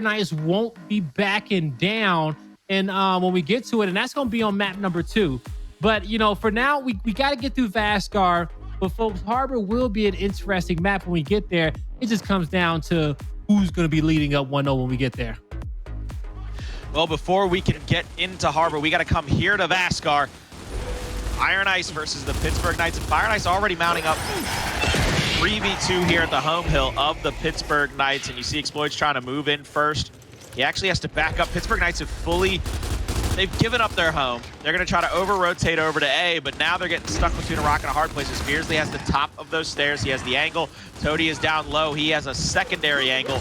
Knights won't be backing down, and when we get to it, and that's going to be on map number 2. But you know, for now, we got to get through Vasgar. But folks, Harbor will be an interesting map when we get there. It just comes down to who's going to be leading up 1-0 when we get there. Well, before we can get into Harbor, we got to come here to Vasgar. Iron Ice versus the Pittsburgh Knights, and Fire and Ice already mounting up 3v2 here at the home hill of the Pittsburgh Knights, and you see Xploidz trying to move in first. He actually has to back up. Pittsburgh Knights they've given up their home. They're going to try to over-rotate over to A, but now they're getting stuck between a rock and a hard place. As Fearzly has the top of those stairs. He has the angle. Toti is down low. He has a secondary angle.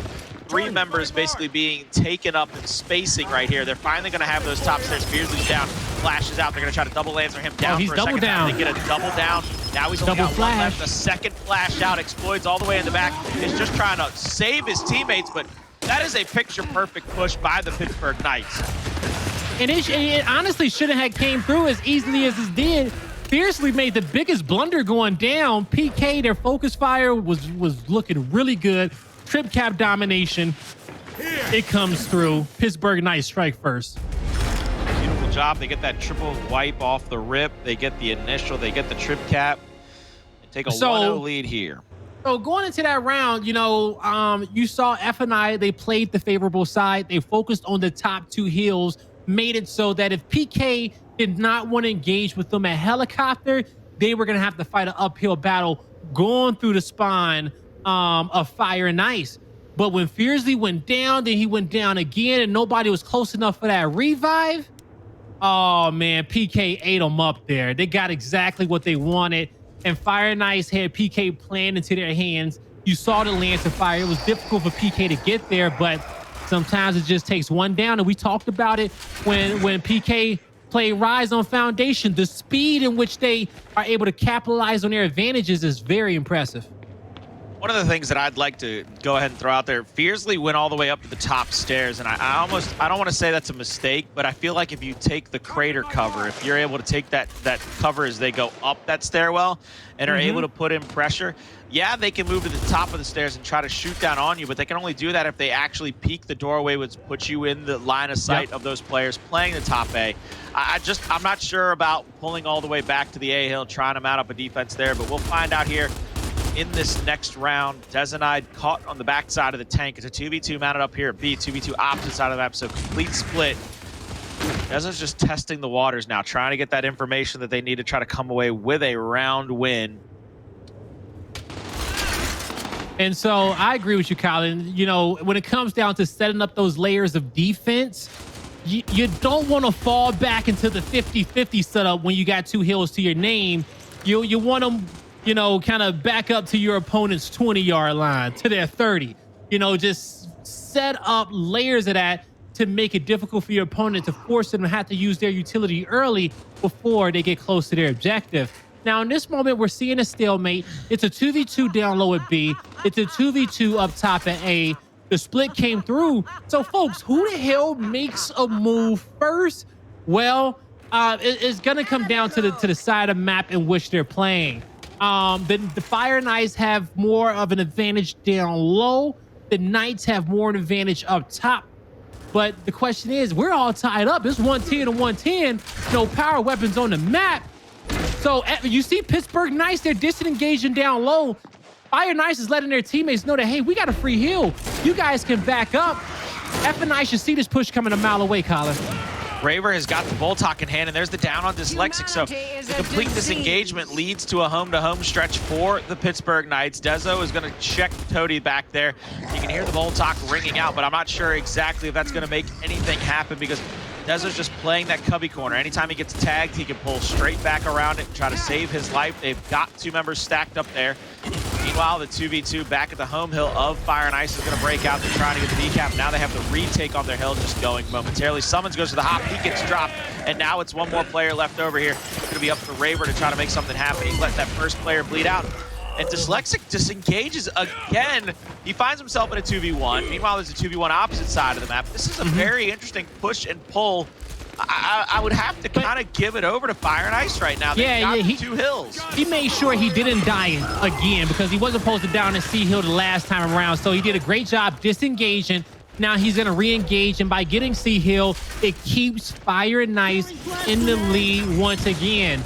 3 members basically being taken up and spacing right here. They're finally going to have those top stairs. Fearzly's down, flashes out. They're going to try to double answer him down he's for a double second down. time. They get a double down. Now he's only got one left. The second flash out. Xploidz all the way in the back is just trying to save his teammates, but that is a picture-perfect push by the Pittsburgh Knights. And it honestly shouldn't have came through as easily as it did. Fearzly made the biggest blunder going down. PK, their focus fire was looking really good. Trip cap domination. It comes through. Pittsburgh Knights strike first. Beautiful job. They get that triple wipe off the rip. They get the initial. They get the trip cap. They take a 1-0 lead here. So going into that round, you know, you saw F&I, they played the favorable side. They focused on the top 2 hills, made it so that if PK did not want to engage with them at helicopter, they were going to have to fight an uphill battle going through the spawn of Fire and Ice. But when Fearzly went down, then he went down again, and nobody was close enough for that revive. Oh, man, PK ate them up there. They got exactly what they wanted, and Fire and Ice had PK playing into their hands. You saw the Lance of Fire. It was difficult for PK to get there, but sometimes it just takes one down, and we talked about it when PK played Rise on Foundation. The speed in which they are able to capitalize on their advantages is very impressive. One of the things that I'd like to go ahead and throw out there, Fearzly went all the way up to the top stairs, and I don't want to say that's a mistake, but I feel like if you take the crater cover, if you're able to take that cover as they go up that stairwell and are able to put in pressure, yeah, they can move to the top of the stairs and try to shoot down on you, but they can only do that if they actually peek the doorway, which puts you in the line of sight of those players playing the top A. I'm not sure about pulling all the way back to the A hill, trying to mount up a defense there, but we'll find out here in this next round. Dezonide caught on the back side of the tank. It's a 2v2 mounted up here at B, 2v2 opposite side of the map, so complete split. Dezo's just testing the waters now, trying to get that information that they need to try to come away with a round win. And so I agree with you, Colin. You know, when it comes down to setting up those layers of defense, you don't want to fall back into the 50-50 setup when you got 2 hills to your name. You want them, you know, kind of back up to your opponent's 20-yard line, to their 30. You know, just set up layers of that to make it difficult for your opponent, to force them to have to use their utility early before they get close to their objective. Now, in this moment, we're seeing a stalemate. It's a 2v2 down low at B. It's a 2v2 up top at A. The split came through. So, folks, who the hell makes a move first? Well, it's going to come down to the side of map in which they're playing. The Fire Knights have more of an advantage down low. The Knights have more of an advantage up top. But the question is, we're all tied up. It's 110 to 110. No power weapons on the map. So you see Pittsburgh Knights, they're disengaging down low. Fire Knights is letting their teammates know that, hey, we got a free hill. You guys can back up. F&I should see this push coming a mile away, Colin. Raver has got the Voltok in hand, and there's the down on Dyslexic. So the complete disengagement leads to a home-to-home stretch for the Pittsburgh Knights. Dezo is going to check Toti back there. You can hear the Voltok ringing out, but I'm not sure exactly if that's going to make anything happen, because Dezo's just playing that cubby corner. Anytime he gets tagged, he can pull straight back around it and try to save his life. They've got 2 members stacked up there. Meanwhile, the 2v2 back at the home hill of Fire and Ice is going to break out. They're trying to get the decap. Now they have the retake on their hill, just going momentarily. Sumuns goes to the hop. He gets dropped. And now it's 1 more player left over here. It's going to be up to Raver to try to make something happen. He let that first player bleed out. And Dyslexic disengages again. He finds himself in a 2v1. Meanwhile, there's a 2v1 opposite side of the map. This is a very interesting push and pull. I would have to kind of give it over to Fire and Ice right now. They've got the 2 hills. He made sure he didn't die again, because he wasn't supposed to down in C hill the last time around. So he did a great job disengaging, Now he's going to re-engage, and by getting C Hill, it keeps Fire and Ice in the lead once again.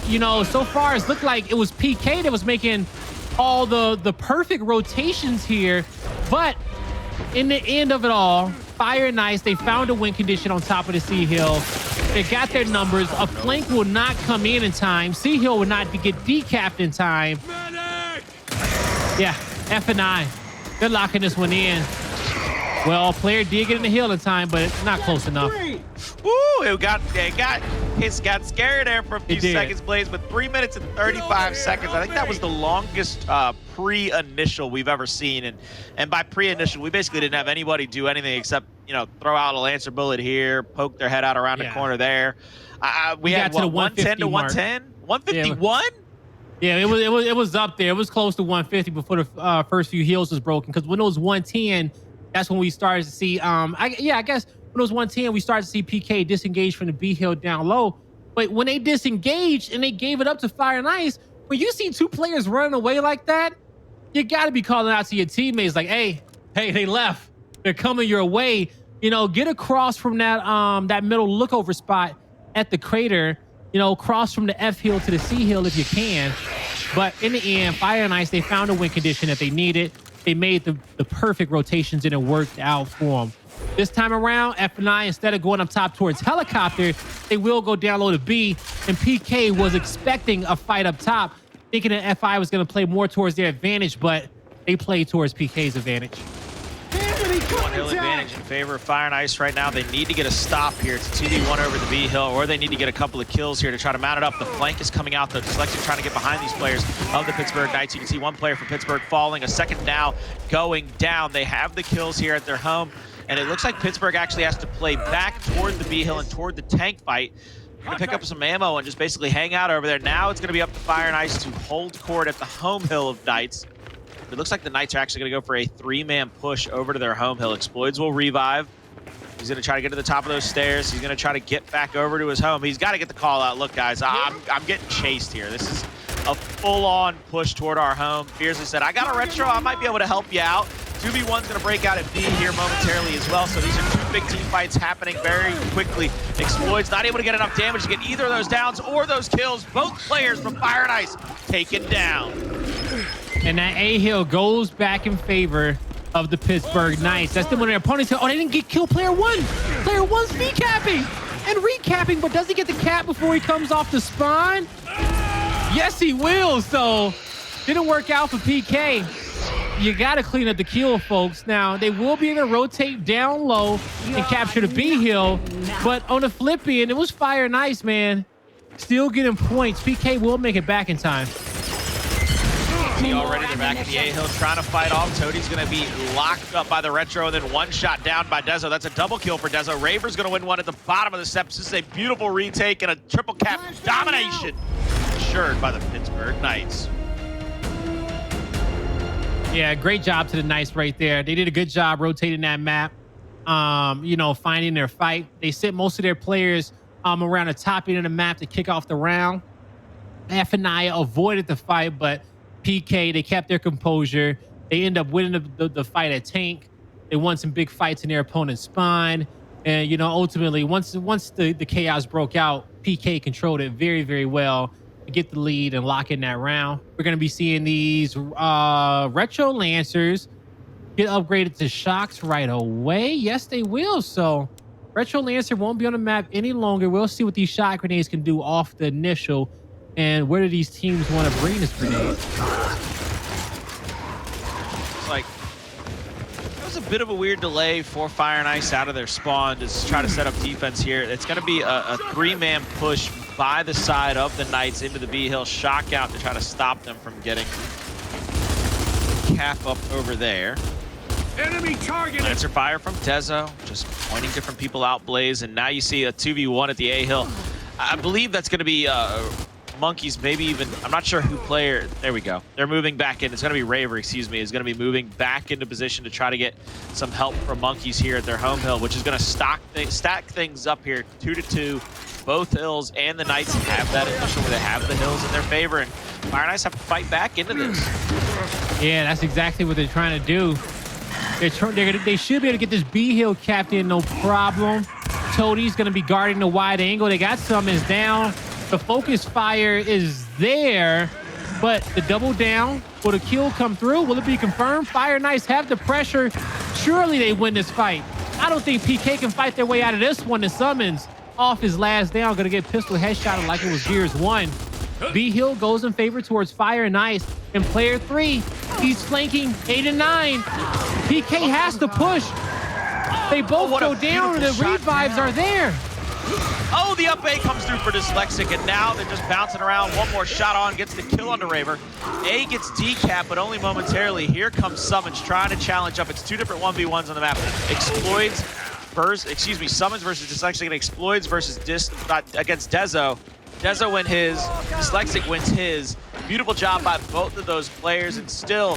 You know, so far it's looked like it was PK that was making all the perfect rotations here, but in the end of it all, Fire and Ice, they found a win condition on top of the C Hill. They got their numbers. A flank will not come in time. C Hill will not get decapped in time. Yeah, F and I, they're locking this one in. Well, player did get in the hill in time, but it's not close enough. Woo! It got scared there for a few seconds, Blaze, but 3 minutes and 35 seconds. I think that was the longest pre-initial we've ever seen. And by pre-initial, we basically didn't have anybody do anything except, you know, throw out a Lancer bullet here, poke their head out around the corner there. We had, got to the 110 to 110? 151? Yeah, it was up there. It was close to 150 before the first few heals was broken. Because when it was 110, that's when we started to see. I guess when it was 110, we started to see PK disengage from the B hill down low. But when they disengaged and they gave it up to Fire and Ice, when you see two players running away like that, you got to be calling out to your teammates like, hey, they left. They're coming your way. You know, get across from that middle lookover spot at the crater. You know, cross from the F hill to the C hill if you can. But in the end, Fire and Ice, they found a win condition that they needed. They made the perfect rotations and it worked out for them. This time around, F9, instead of going up top towards Helicopter, they will go down low to B. And PK was expecting a fight up top, thinking that FI was going to play more towards their advantage, but they played towards PK's advantage. One hill advantage in favor of Fire and Ice right now. They need to get a stop here. It's 2v1 over the B hill, or they need to get a couple of kills here to try to mount it up. The flank is coming out, though. Dyslexic trying to get behind these players of the Pittsburgh Knights. You can see one player from Pittsburgh falling, a second now going down. They have the kills here at their home, and it looks like Pittsburgh actually has to play back toward the B hill and toward the tank fight. Gonna pick up some ammo and just basically hang out over there. Now it's gonna be up to Fire and Ice to hold court at the home hill of Knights. It looks like the Knights are actually going to go for a 3-man push over to their home hill. Xploidz will revive. He's going to try to get to the top of those stairs. He's going to try to get back over to his home. He's got to get the call out. Look, guys, I'm getting chased here. This is a full-on push toward our home. Fearzly said, I got a retro. I might be able to help you out. 2v1's going to break out at B here momentarily as well. So these are two big team fights happening very quickly. Xploidz not able to get enough damage to get either of those downs or those kills. Both players from Fire and Ice taken down. And that A hill goes back in favor of the Pittsburgh Knights. That's the one their opponents say, oh, they didn't get kill player one. Player one's recapping and recapping, but does he get the cap before he comes off the spawn? Yes, he will. So didn't work out for PK. You got to clean up the kill, folks. Now, they will be able to rotate down low and capture the B hill, but on the flip end, it was Fire and Ice, man. Still getting points. PK will make it back in time. Already they're back at the A hill trying to fight off. Toti's going to be locked up by the retro and then one shot down by Dezo. That's a double kill for Dezo. Raver's going to win one at the bottom of the steps. This is a beautiful retake and a triple cap domination assured by the Pittsburgh Knights. Yeah, great job to the Knights right there. They did a good job rotating that map, you know, finding their fight. They sent most of their players around the top end of the map to kick off the round. F&I avoided the fight, but PK, they kept their composure. They end up winning the fight at tank. They won some big fights in their opponent's spine. And, you know, ultimately, once the chaos broke out, PK controlled it very, very well to get the lead and lock in that round. We're going to be seeing these Retro Lancers get upgraded to shocks right away. Yes, they will. So Retro Lancer won't be on the map any longer. We'll see what these shock grenades can do off the initial. And where do these teams want to bring this grenade? It's like, it was a bit of a weird delay for Fire and Ice out of their spawn to try to set up defense here. It's going to be a 3-man push by the side of the Knights into the B hill, shock out to try to stop them from getting cap up over there. Enemy target. Lancer fire from Dezo, just pointing different people out, Blaze, and now you see a 2v1 at the A hill. I believe that's going to be Monkyz, maybe even, I'm not sure who player, there we go. They're moving back in. It's going to be Raver, excuse me, is going to be moving back into position to try to get some help from Monkyz here at their home hill, which is going to stack things up here, 2-2. Both hills and the Knights have that initial where they have the hills in their favor, and Fire and Ice have to fight back into this. Yeah, that's exactly what they're trying to do. They should be able to get this B hill capped in, no problem. Toti's going to be guarding the wide angle. They got Sumuns down. The focus fire is there, but the double down, will the kill come through? Will it be confirmed? Fire Nice have the pressure. Surely they win this fight. I don't think PK can fight their way out of this one. The Sumuns off his last down, going to get pistol headshotted like it was Gears 1. B hill goes in favor towards Fire Nice. And player 3, he's flanking 8 and 9. PK has to push. They both go down and the revives are there. Oh, the up A comes through for Dyslexic, and now they're just bouncing around. One more shot on, gets the kill onto Raver. A gets decapped, but only momentarily. Here comes Sumuns trying to challenge up. It's 2 different 1v1s on the map. Xploidz versus, Sumuns versus Dyslexic, and Xploidz versus against Dezo. Dezo wins his, Dyslexic wins his. Beautiful job by both of those players, and still,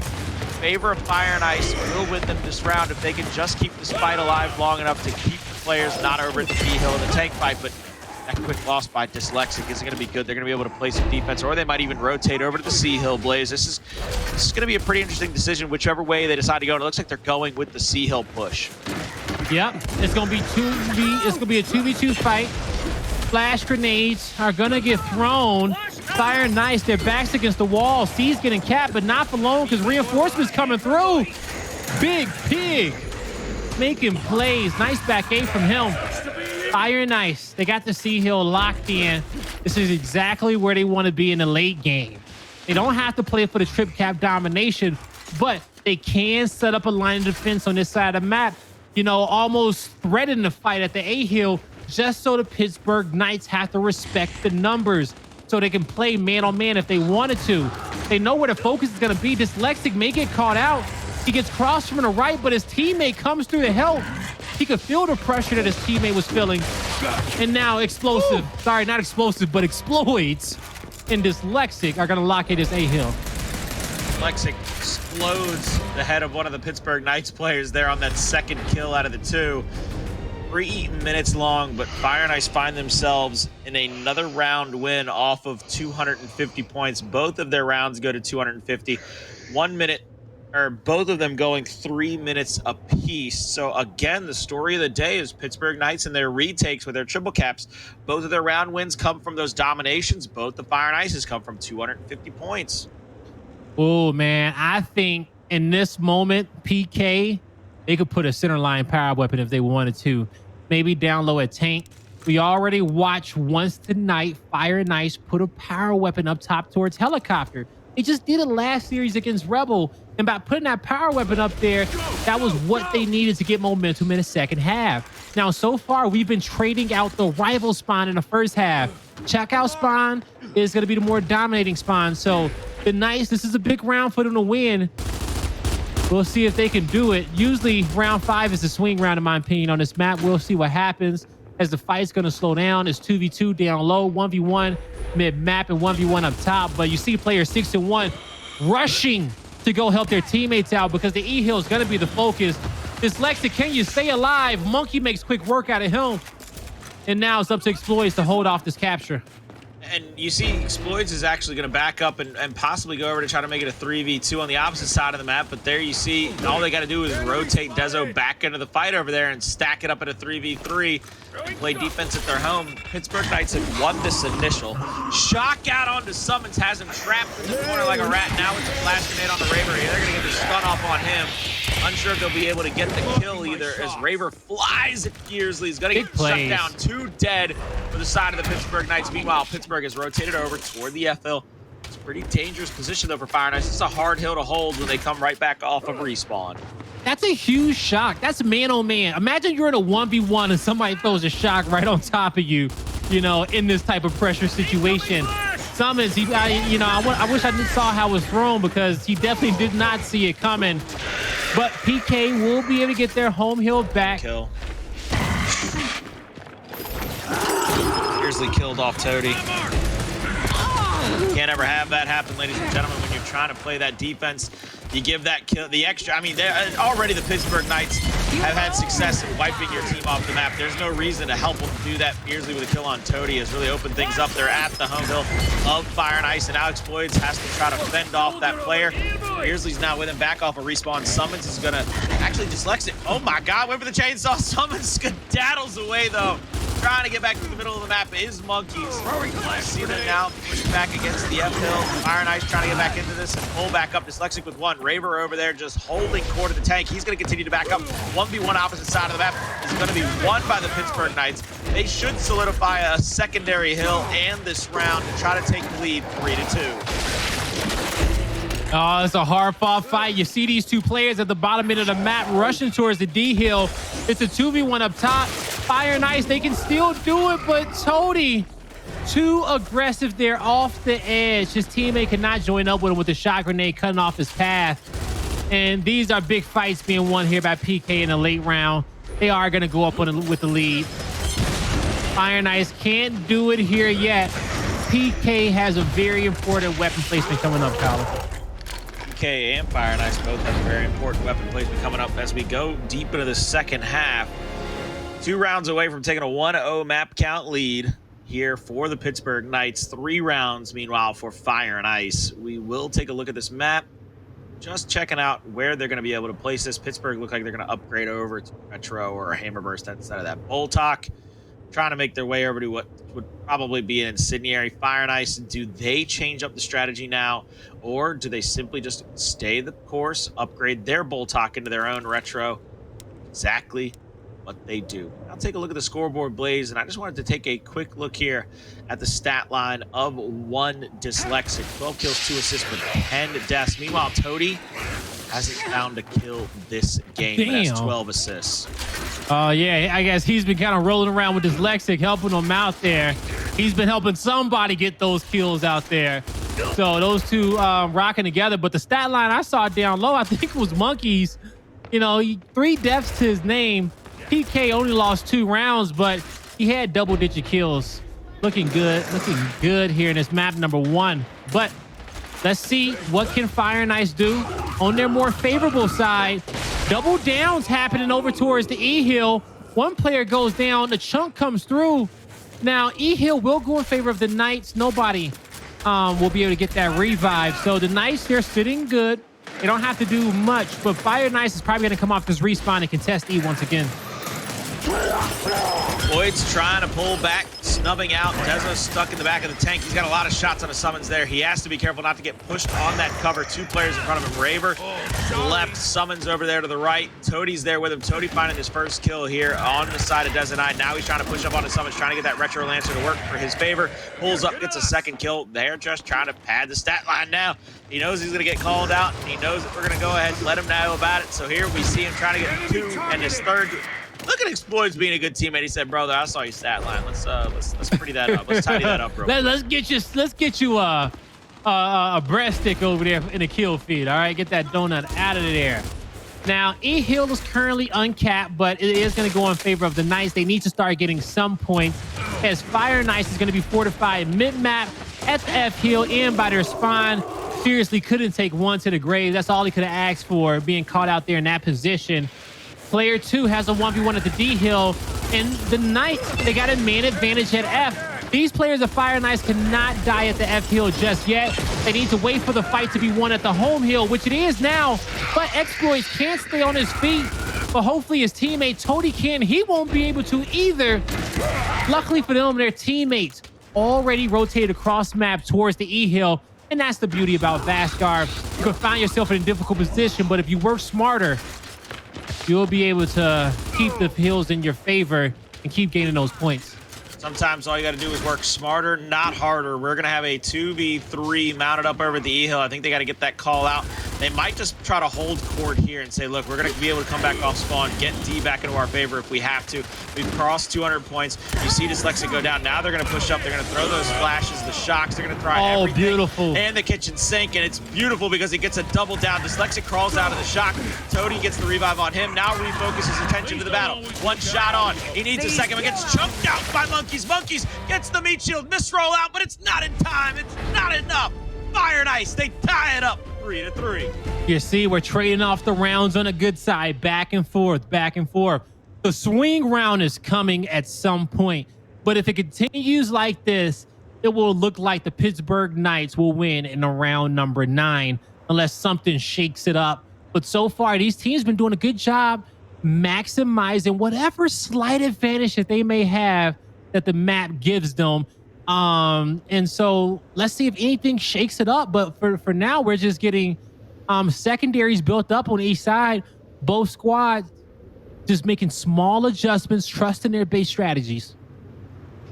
favor of Fire and Ice will win them this round if they can just keep this fight alive long enough to keep the players not over at the B hill in the tank fight. But that quick loss by Dyslexic isn't going to be good. They're going to be able to play some defense, or they might even rotate over to the C hill. Blaze, this is going to be a pretty interesting decision whichever way they decide to go. And it looks like they're going with the C hill push. Yep, it's going to be 2v. It's going to be a 2v2 fight. Flash grenades are going to get thrown. Fire Nice, their backs against the wall. C's getting capped, but not for long because reinforcements coming through. Big Pig making plays. Nice back A from him. Fire Nice, they got the C hill locked in. This is exactly where they want to be in the late game. They don't have to play for the trip cap domination, but they can set up a line of defense on this side of the map, you know, almost threaten the fight at the A hill, just so the Pittsburgh Knights have to respect the numbers so they can play man-on-man if they wanted to. They know where the focus is going to be. Dyslexic may get caught out. He gets crossed from the right, but his teammate comes through to help. He could feel the pressure that his teammate was feeling. And now Explosive, sorry, not Explosive, but Xploidz and Dyslexic are going to lock in this A-hill. Dyslexic explodes the head of one of the Pittsburgh Knights players there on that second kill out of the 2. 3 minutes long, but Fire and Ice find themselves in another round win off of 250 points. Both of their rounds go to 250. 1 minute, or both of them going 3 minutes apiece. So again, the story of the day is Pittsburgh Knights and their retakes with their triple caps. Both of their round wins come from those dominations. Both the Fire and Ices come from 250 points. Oh man, I think in this moment, PK, they could put a center line power weapon if they wanted to. Maybe down low at tank. We already watched once tonight Fire and Ice put a power weapon up top towards helicopter. They just did it last series against Rebel, and by putting that power weapon up there, that was what they needed to get momentum in the second half. Now, so far, we've been trading out the rival spawn in the first half. Checkout spawn is going to be the more dominating spawn. So the Knights, this is a big round for them to win. We'll see if they can do it. Usually round 5 is the swing round, in my opinion, on this map. We'll see what happens as the fight's going to slow down. It's 2v2 down low, 1v1 mid-map, and 1v1 up top. But you see player 6 and 1 rushing to go help their teammates out because the E-hill is going to be the focus. Dyslexic, can you stay alive? Monkyz makes quick work out of him. And now it's up to Xploidz to hold off this capture. And you see Xploidz is actually going to back up and possibly go over to try to make it a 3v2 on the opposite side of the map. But there you see, all they got to do is rotate Dezo back into the fight over there and stack it up at a 3v3 and play defense at their home. Pittsburgh Knights have won this initial. Shock out onto Sumuns, has him trapped in the corner like a rat. Now it's a flash grenade on the Raver. They're going to get the stun off on him. Unsure if they'll be able to get the kill either, as Raver flies at Fearzly. He's going to get shut down. 2 dead for the side of the Pittsburgh Knights. Meanwhile, Pittsburgh has rotated over toward the FL. It's a pretty dangerous position, though, for Fire and Ice. It's a hard hill to hold when they come right back off of respawn. That's a huge shock. That's man-on-man. Imagine you're in a 1v1 and somebody throws a shock right on top of you, you know, in this type of pressure situation. Sumuns, I wish I saw how it was thrown because he definitely did not see it coming. But PK will be able to get their home hill back. Kill. Fearzly killed off Toti. Can't ever have that happen, ladies and gentlemen, when you're trying to play that defense. You give that kill, the extra. I mean, already the Pittsburgh Knights have had success in wiping your team off the map. There's no reason to help them do that. Fearzly with a kill on Toti has really opened things up. They're at the home hill of Fire and Ice, and now Xploidz has to try to fend off that player. Fearzly's not with him. Back off a respawn. Sumuns is gonna actually Dyslexic. Oh my God, went for the chainsaw. Sumuns skedaddles away though. Trying to get back to the middle of the map is Monkyz. See them now pushing back against the F hill. Fire and Ice trying to get back into this and pull back up. Dyslexic with one. Raver over there just holding core to the tank. He's going to continue to back up. 1v1 opposite side of the map is going to be won by the Pittsburgh Knights. They should solidify a secondary hill and this round to try to take the lead 3-2. Oh, it's a hard-fought fight. You see these two players at the bottom end of the map rushing towards the D hill. It's a 2v1 up top. Fire and Ice, they can still do it, but Toti, too aggressive there off the edge. His teammate could not join up with him with the shot grenade cutting off his path. And these are big fights being won here by PK in the late round. They are going to go up with the lead. Fire and Ice can't do it here yet. PK has a very important weapon placement coming up, Colin. PK and Fire and Ice both have a very important weapon placement coming up as we go deep into the second half. 2 rounds away from taking a 1-0 map count lead here for the Pittsburgh Knights. 3 rounds, meanwhile, for Fire and Ice. We will take a look at this map. Just checking out where they're going to be able to place this. Pittsburgh look like they're going to upgrade over to Retro or a Hammerburst instead of that Boltok. Trying to make their way over to what would probably be an incendiary. Fire and Ice, do they change up the strategy now? Or do they simply just stay the course, upgrade their Boltok into their own Retro? Exactly what they do. I'll take a look at the scoreboard, Blaze, and I just wanted to take a quick look here at the stat line of 1 Dyslexic. 12 kills, 2 assists for 10 deaths. Meanwhile, Toti hasn't found a kill this game. But has 12 assists. Oh, yeah, I guess he's been kind of rolling around with Dyslexic, helping him out there. He's been helping somebody get those kills out there. So those two rocking together. But the stat line I saw down low, I think it was Monkyz. You know, 3 deaths to his name. PK only lost 2 rounds, but he had double-digit kills. Looking good here in this map number 1. But let's see what can Fire and Ice do on their more favorable side. Double downs happening over towards the E hill. One player goes down, the chunk comes through. Now E hill will go in favor of the Knights. Nobody will be able to get that revive. So the Knights, they're sitting good. They don't have to do much, but Fire and Ice is probably going to come off this respawn and contest E once again. Xploidz trying to pull back, snubbing out. Dezo's stuck in the back of the tank. He's got a lot of shots on the Sumuns there. He has to be careful not to get pushed on that cover. 2 players in front of him. Raver left, Sumuns over there to the right. Toti's there with him. Toti finding his first kill here on the side of Dezonide. Now he's trying to push up on the Sumuns, trying to get that Retro Lancer to work for his favor. Pulls up, gets a second kill. They're just trying to pad the stat line now. He knows he's going to get called out, and he knows that we're going to go ahead and let him know about it. So here we see him trying to get 2 and his third. Look at Xploidz being a good teammate. He said, "Brother, I saw your stat line. Let's pretty that up. Let's tidy that up, bro. Let's get you a breast stick over there in the kill feed. All right, get that donut out of there." Now, E hill is currently uncapped, but it is going to go in favor of the Knights. They need to start getting some points, as Fire and Ice is going to be fortified mid-map at the F hill and by their spawn. Fearzly couldn't take 1 to the grave. That's all he could have asked for, being caught out there in that position. Player 2 has a 1v1 at the D hill, and the Knights, they got a man advantage at F. These players of Fire and Ice cannot die at the F hill just yet. They need to wait for the fight to be won at the home hill, which it is now. But Xploidz can't stay on his feet, but hopefully his teammate Toti can. He won't be able to either. Luckily for them, their teammates already rotated across map towards the E hill, and that's the beauty about Vasgar. You can find yourself in a difficult position, but if you work smarter, you'll be able to keep the hills in your favor and keep gaining those points. Sometimes all you got to do is work smarter, not harder. We're going to have a 2v3 mounted up over the E hill. I think they got to get that call out. They might just try to hold court here and say, look, we're going to be able to come back off spawn, get D back into our favor if we have to. We've crossed 200 points. You see Dyslexic go down. Now they're going to push up. They're going to throw those flashes, the shocks. They're going to try everything. Beautiful. And the kitchen sink, and it's beautiful because he gets a double down. Dyslexic crawls out of the shock. Toti gets the revive on him. Now refocuses attention to the battle. 1 shot on. He needs a second, but gets choked out by Monkyz. Monkyz gets the meat shield. Misroll out, but it's not in time. It's not enough. Fire and Ice, they tie it up 3-3. You see, we're trading off the rounds on a good side, back and forth, back and forth. The swing round is coming at some point, but if it continues like this, it will look like the Pittsburgh Knights will win in round number 9. unless something shakes it up. But so far, these teams been doing a good job maximizing whatever slight advantage that they may have that the map gives them. And so let's see if anything shakes it up. But for now, we're just getting secondaries built up on each side. Both squads just making small adjustments, trusting their base strategies.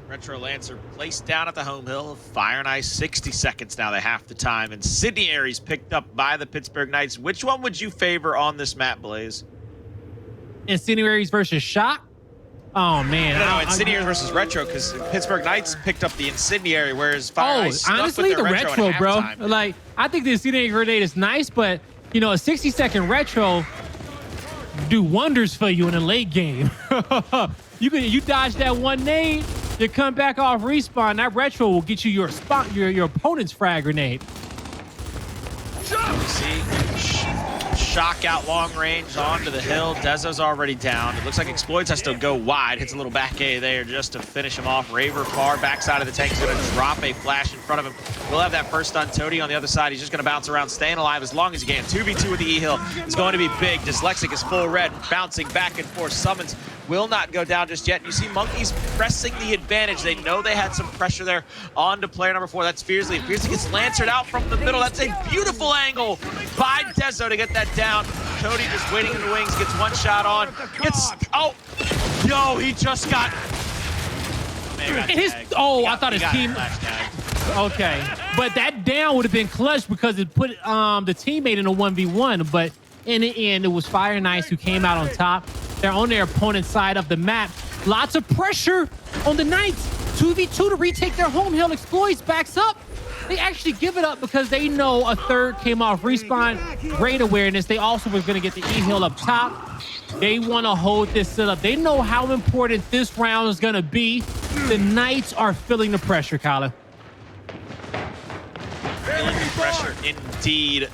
Retro Lancer placed down at the home hill. Fire and Ice, 60 seconds now. They half the time. Incendiaries picked up by the Pittsburgh Knights. Which one would you favor on this map, Blaze? Incendiaries versus Shock? Oh, man. No, Incendiaries versus Retro, because Pittsburgh Knights picked up the Incendiary, whereas Fire and Ice stuck honestly, with the their retro, bro. halftime. Like, I think the Incendiary grenade is nice, but, you know, a 60-second retro do wonders for you in a late game. You dodge that one nade, you come back off respawn, that retro will get you your opponent's frag grenade. You see, Shock out long range onto the hill. Dezo's already down. It looks like Xploidz has to go wide. Hits a little back A there just to finish him off. Raver far backside of the tank is going to drop a flash in front of him. We'll have that first on Toti on the other side. He's just going to bounce around, staying alive as long as he can. 2v2 with the E-Hill is going to be big. Dyslexic is full red, bouncing back and forth. Sumuns will not go down just yet. You see Monkyz pressing the advantage. They know they had some pressure there on to player number 4. That's Fearzly. Fearzly gets lancered out from the middle. That's a beautiful angle by Dezo to get that down. Toti just waiting in the wings, gets one shot on. Yo, he just got... I thought his team... Okay, but that down would have been clutch because it put the teammate in a 1v1, but in the end, it was Fire and Ice who came out on top. They're on their opponent's side of the map. Lots of pressure on the Knights. 2v2 to retake their home hill. Xploidz backs up. They actually give it up because they know a third came off respawn. Great awareness. They also were going to get the E-Hill up top. They want to hold this set up. They know how important this round is going to be. The Knights are feeling the pressure, Colin. Feeling the pressure, indeed.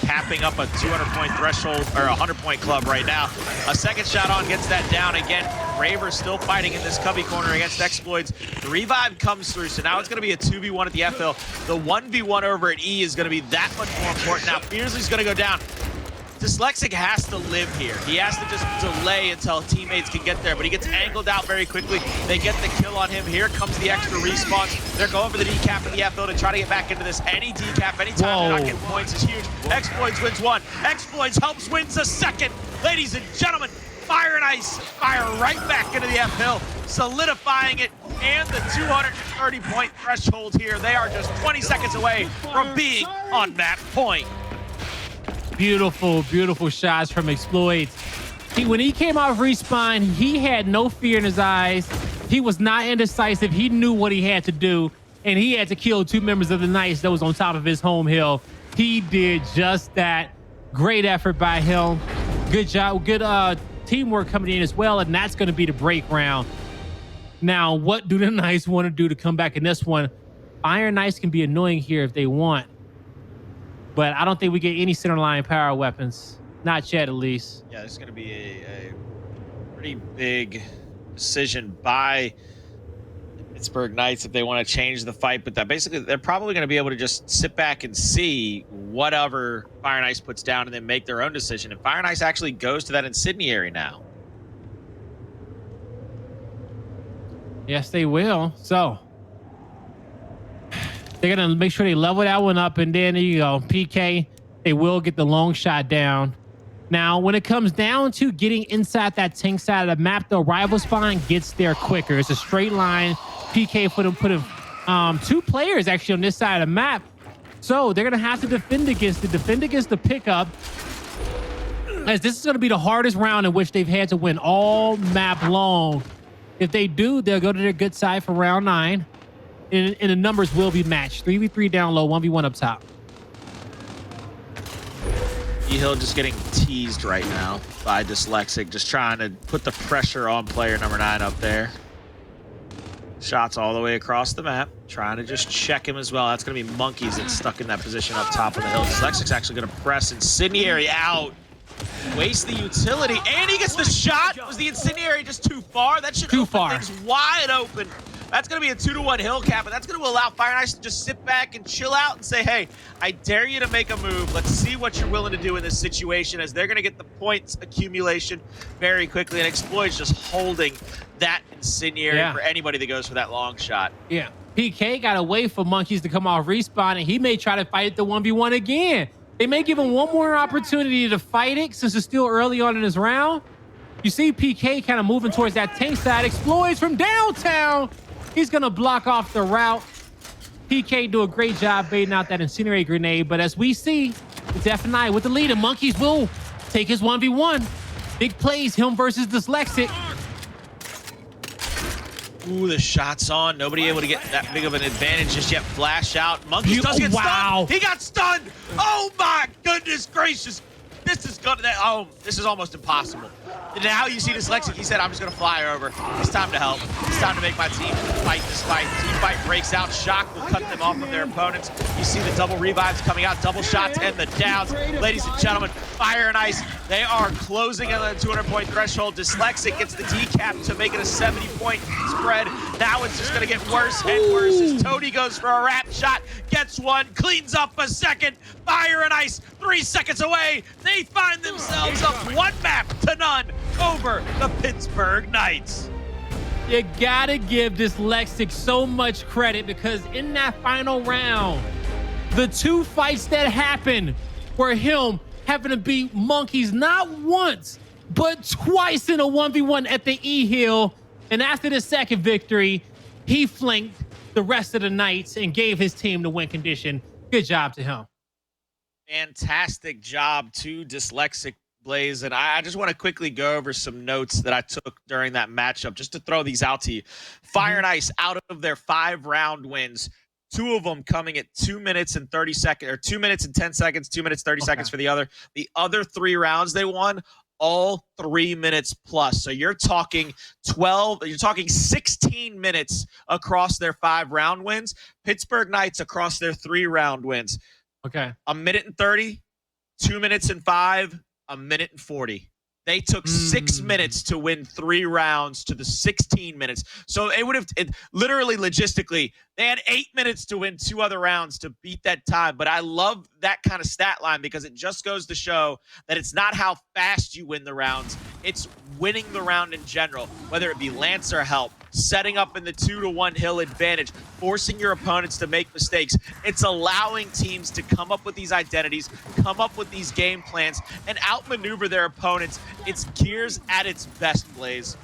Tapping up a 200-point threshold, or a 100-point club right now. A second shot on, gets that down again. Raver still fighting in this cubby corner against Xploidz. The revive comes through, so now it's going to be a 2v1 at the FL. The 1v1 over at E is going to be that much more important. Now, Fearzly's going to go down. Dyslexic has to live here. He has to just delay until teammates can get there, but he gets angled out very quickly. They get the kill on him. Here comes the extra respawns. They're going for the decap in the FL to try to get back into this. Any decap, any time they're not getting points is huge. Xploidz wins one. Xploidz helps wins a second. Ladies and gentlemen, Fire and Ice fire right back into the FL, solidifying it, and the 230-point threshold here. They are just 20 seconds away from being on that point. Beautiful, beautiful shots from Xploidz. When he came off respawn, he had no fear in his eyes. He was not indecisive. He knew what he had to do, and he had to kill 2 members of the Knights that was on top of his home hill. He did just that. Great effort by him. Good job. Good teamwork coming in as well, and that's going to be the break round. Now, what do the Knights want to do to come back in this one? Iron Knights can be annoying here if they want, but I don't think we get any center line power weapons. Not yet, at least. Yeah, this is going to be a pretty big decision by the Pittsburgh Knights if they want to change the fight. But that basically, they're probably going to be able to just sit back and see whatever Fire and Ice puts down and then make their own decision. And Fire and Ice actually goes to that incendiary now. Yes, they will. So they're going to make sure they level that one up, and then there you go. PK, they will get the long shot down. Now, when it comes down to getting inside that tank side of the map, the rival spawn gets there quicker. It's a straight line. PK put 2 players actually on this side of the map. So they're going to have to defend against the pickup, as this is going to be the hardest round in which they've had to win all map long. If they do, they'll go to their good side for round 9. And the numbers will be matched. 3v3 down low, 1v1 up top. E-Hill just getting teased right now by Dyslexic, just trying to put the pressure on player number 9 up there. Shots all the way across the map, trying to just check him as well. That's going to be Monkyz that's stuck in that position up top of the hill. Dyslexic's actually going to press Incendiary out. Waste the utility, and he gets the shot. Was the Incendiary just too far? That should open things wide open That's going to be a 2-to-1 hill cap, and that's going to allow Fire and Ice to just sit back and chill out and say, hey, I dare you to make a move. Let's see what you're willing to do in this situation, as they're going to get the points accumulation very quickly, and Xploidz just holding that incendiary for anybody that goes for that long shot. Yeah. PK got to wait for Monkyz to come off respawn, and he may try to fight the 1v1 again. They may give him one more opportunity to fight it since it's still early on in his round. You see PK kind of moving towards that tank side. Xploidz from downtown. He's going to block off the route. PK do a great job baiting out that incendiary grenade. But as we see, it's F9 with the lead, and Monkyz will take his 1v1. Big plays, him versus Dyslexic. Ooh, the shot's on. Nobody able to get that big of an advantage just yet. Flash out. Monkyz does get stunned. He got stunned. Oh my goodness gracious. This is this is almost impossible. Now you see Dyslexic. He said, I'm just going to fly over. It's time to help. It's time to make my team fight this fight. Team fight breaks out. Shock will cut them off of their opponents. You see the double revives coming out. Double shots and the downs. Ladies and gentlemen, Fire and Ice, they are closing on the 200-point threshold. Dyslexic gets the decap to make it a 70-point spread. Now it's just going to get worse and worse as Toti goes for a wrap shot. Gets one. Cleans up a second. Fire and Ice, 3 seconds away. They find themselves up 1 map to none over the Pittsburgh Knights. You gotta give Dyslexic so much credit, because in that final round, the 2 fights that happened were him having to beat Monkyz not once, but twice in a 1v1 at the E-Hill. And after the second victory, he flanked the rest of the Knights and gave his team the win condition. Good job to him. Fantastic job to Dyslexic, Blaze. And I just want to quickly go over some notes that I took during that matchup, just to throw these out to you. Fire and Ice, out of their 5-round wins, 2 of them coming at 2 minutes and 30 seconds, or 2 minutes and 10 seconds, 2 minutes, 30 seconds for the other. The other 3 rounds they won, all 3 minutes plus. So you're talking 16 minutes across their 5-round wins. Pittsburgh Knights across their 3-round wins. Okay. 1 minute and 30, 2 minutes and 5, 1 minute and 40. They took 6 minutes to win 3 rounds to the 16 minutes. So it would have, literally logistically, they had 8 minutes to win 2 other rounds to beat that time. But I love that kind of stat line, because it just goes to show that it's not how fast you win the rounds. It's winning the round in general, whether it be Lancer help, setting up in the 2-to-1 hill advantage, forcing your opponents to make mistakes. It's allowing teams to come up with these identities, come up with these game plans, and outmaneuver their opponents. It's Gears at its best, Blaze.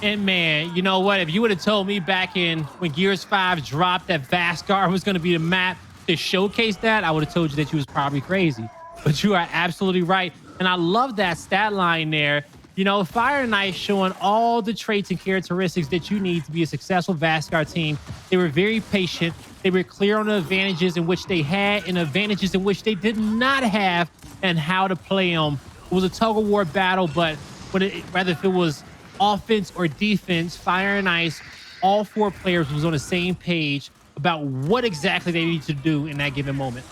And man, you know what? If you would have told me back in when Gears 5 dropped that Vasgar was going to be the map to showcase that, I would have told you that you was probably crazy. But you are absolutely right. And I love that stat line there. You know, Fire and Ice showing all the traits and characteristics that you need to be a successful Vasgar team. They were very patient. They were clear on the advantages in which they had and advantages in which they did not have, and how to play them. It was a tug-of-war battle, but whether if it was offense or defense, Fire and Ice, all 4 players was on the same page about what exactly they need to do in that given moment.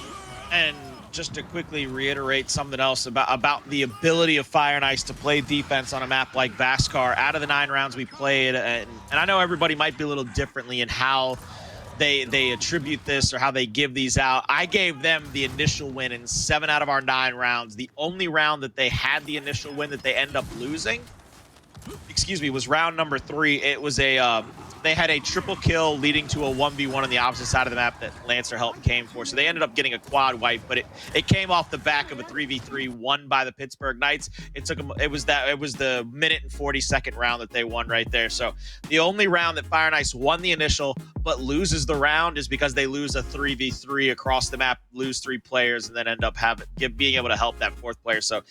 And just to quickly reiterate something else about the ability of Fire and Ice to play defense on a map like Vasgar. Out of the 9 rounds we played, and I know everybody might be a little differently in how they attribute this or how they give these out. I gave them the initial win in 7 out of our 9 rounds. The only round that they had the initial win that they end up losing, was round number 3. It was they had a triple kill leading to a 1v1 on the opposite side of the map that Lancer help came for. So they ended up getting a quad wipe, but it came off the back of a 3v3 won by the Pittsburgh Knights. It was the minute and 40-second round that they won right there. So the only round that Fire and Ice won the initial but loses the round is because they lose a 3v3 across the map, lose 3 players, and then end up being able to help that 4th player. So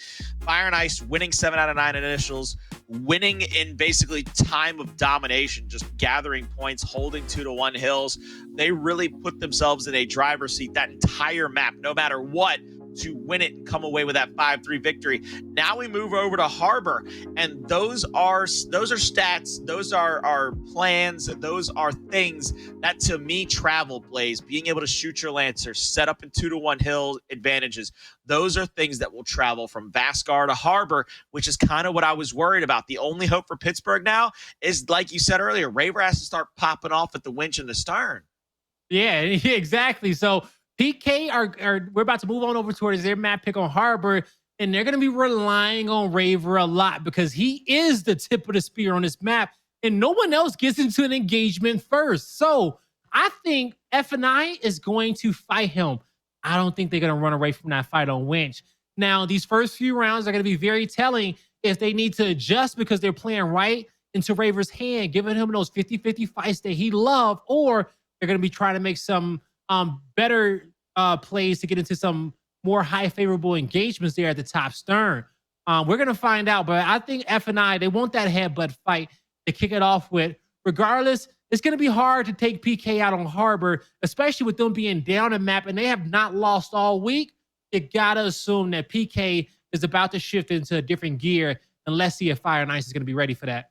Fire and Ice winning 7 out of 9 initials, winning in basically time of domination, just gathering points, holding 2-to-1 hills. They really put themselves in a driver's seat that entire map. No matter what, to win it and come away with that 5-3 victory. Now we move over to Harbor, and those are stats, those are plans, those are things that to me travel plays, being able to shoot your Lancer, set up in 2-to-1 hill advantages. Those are things that will travel from Vasgar to Harbor, which is kind of what I was worried about. The only hope for Pittsburgh now is, like you said earlier, Raver has to start popping off at the winch and the stern. Yeah, exactly. So PK we're about to move on over towards their map pick on Harbor, and they're going to be relying on Raver a lot because he is the tip of the spear on this map, and no one else gets into an engagement first. So I think F&I is going to fight him. I don't think they're going to run away from that fight on winch. Now, these first few rounds are going to be very telling if they need to adjust because they're playing right into Raver's hand, giving him those 50-50 fights that he loved, or they're going to be trying to make some better plays to get into some more high favorable engagements there at the top stern. We're going to find out, but I think F&I, they want that headbutt fight to kick it off with. Regardless, it's going to be hard to take PK out on Harbor, especially with them being down a map and they have not lost all week. You got to assume that PK is about to shift into a different gear, and let's see if Fire and Ice is going to be ready for that.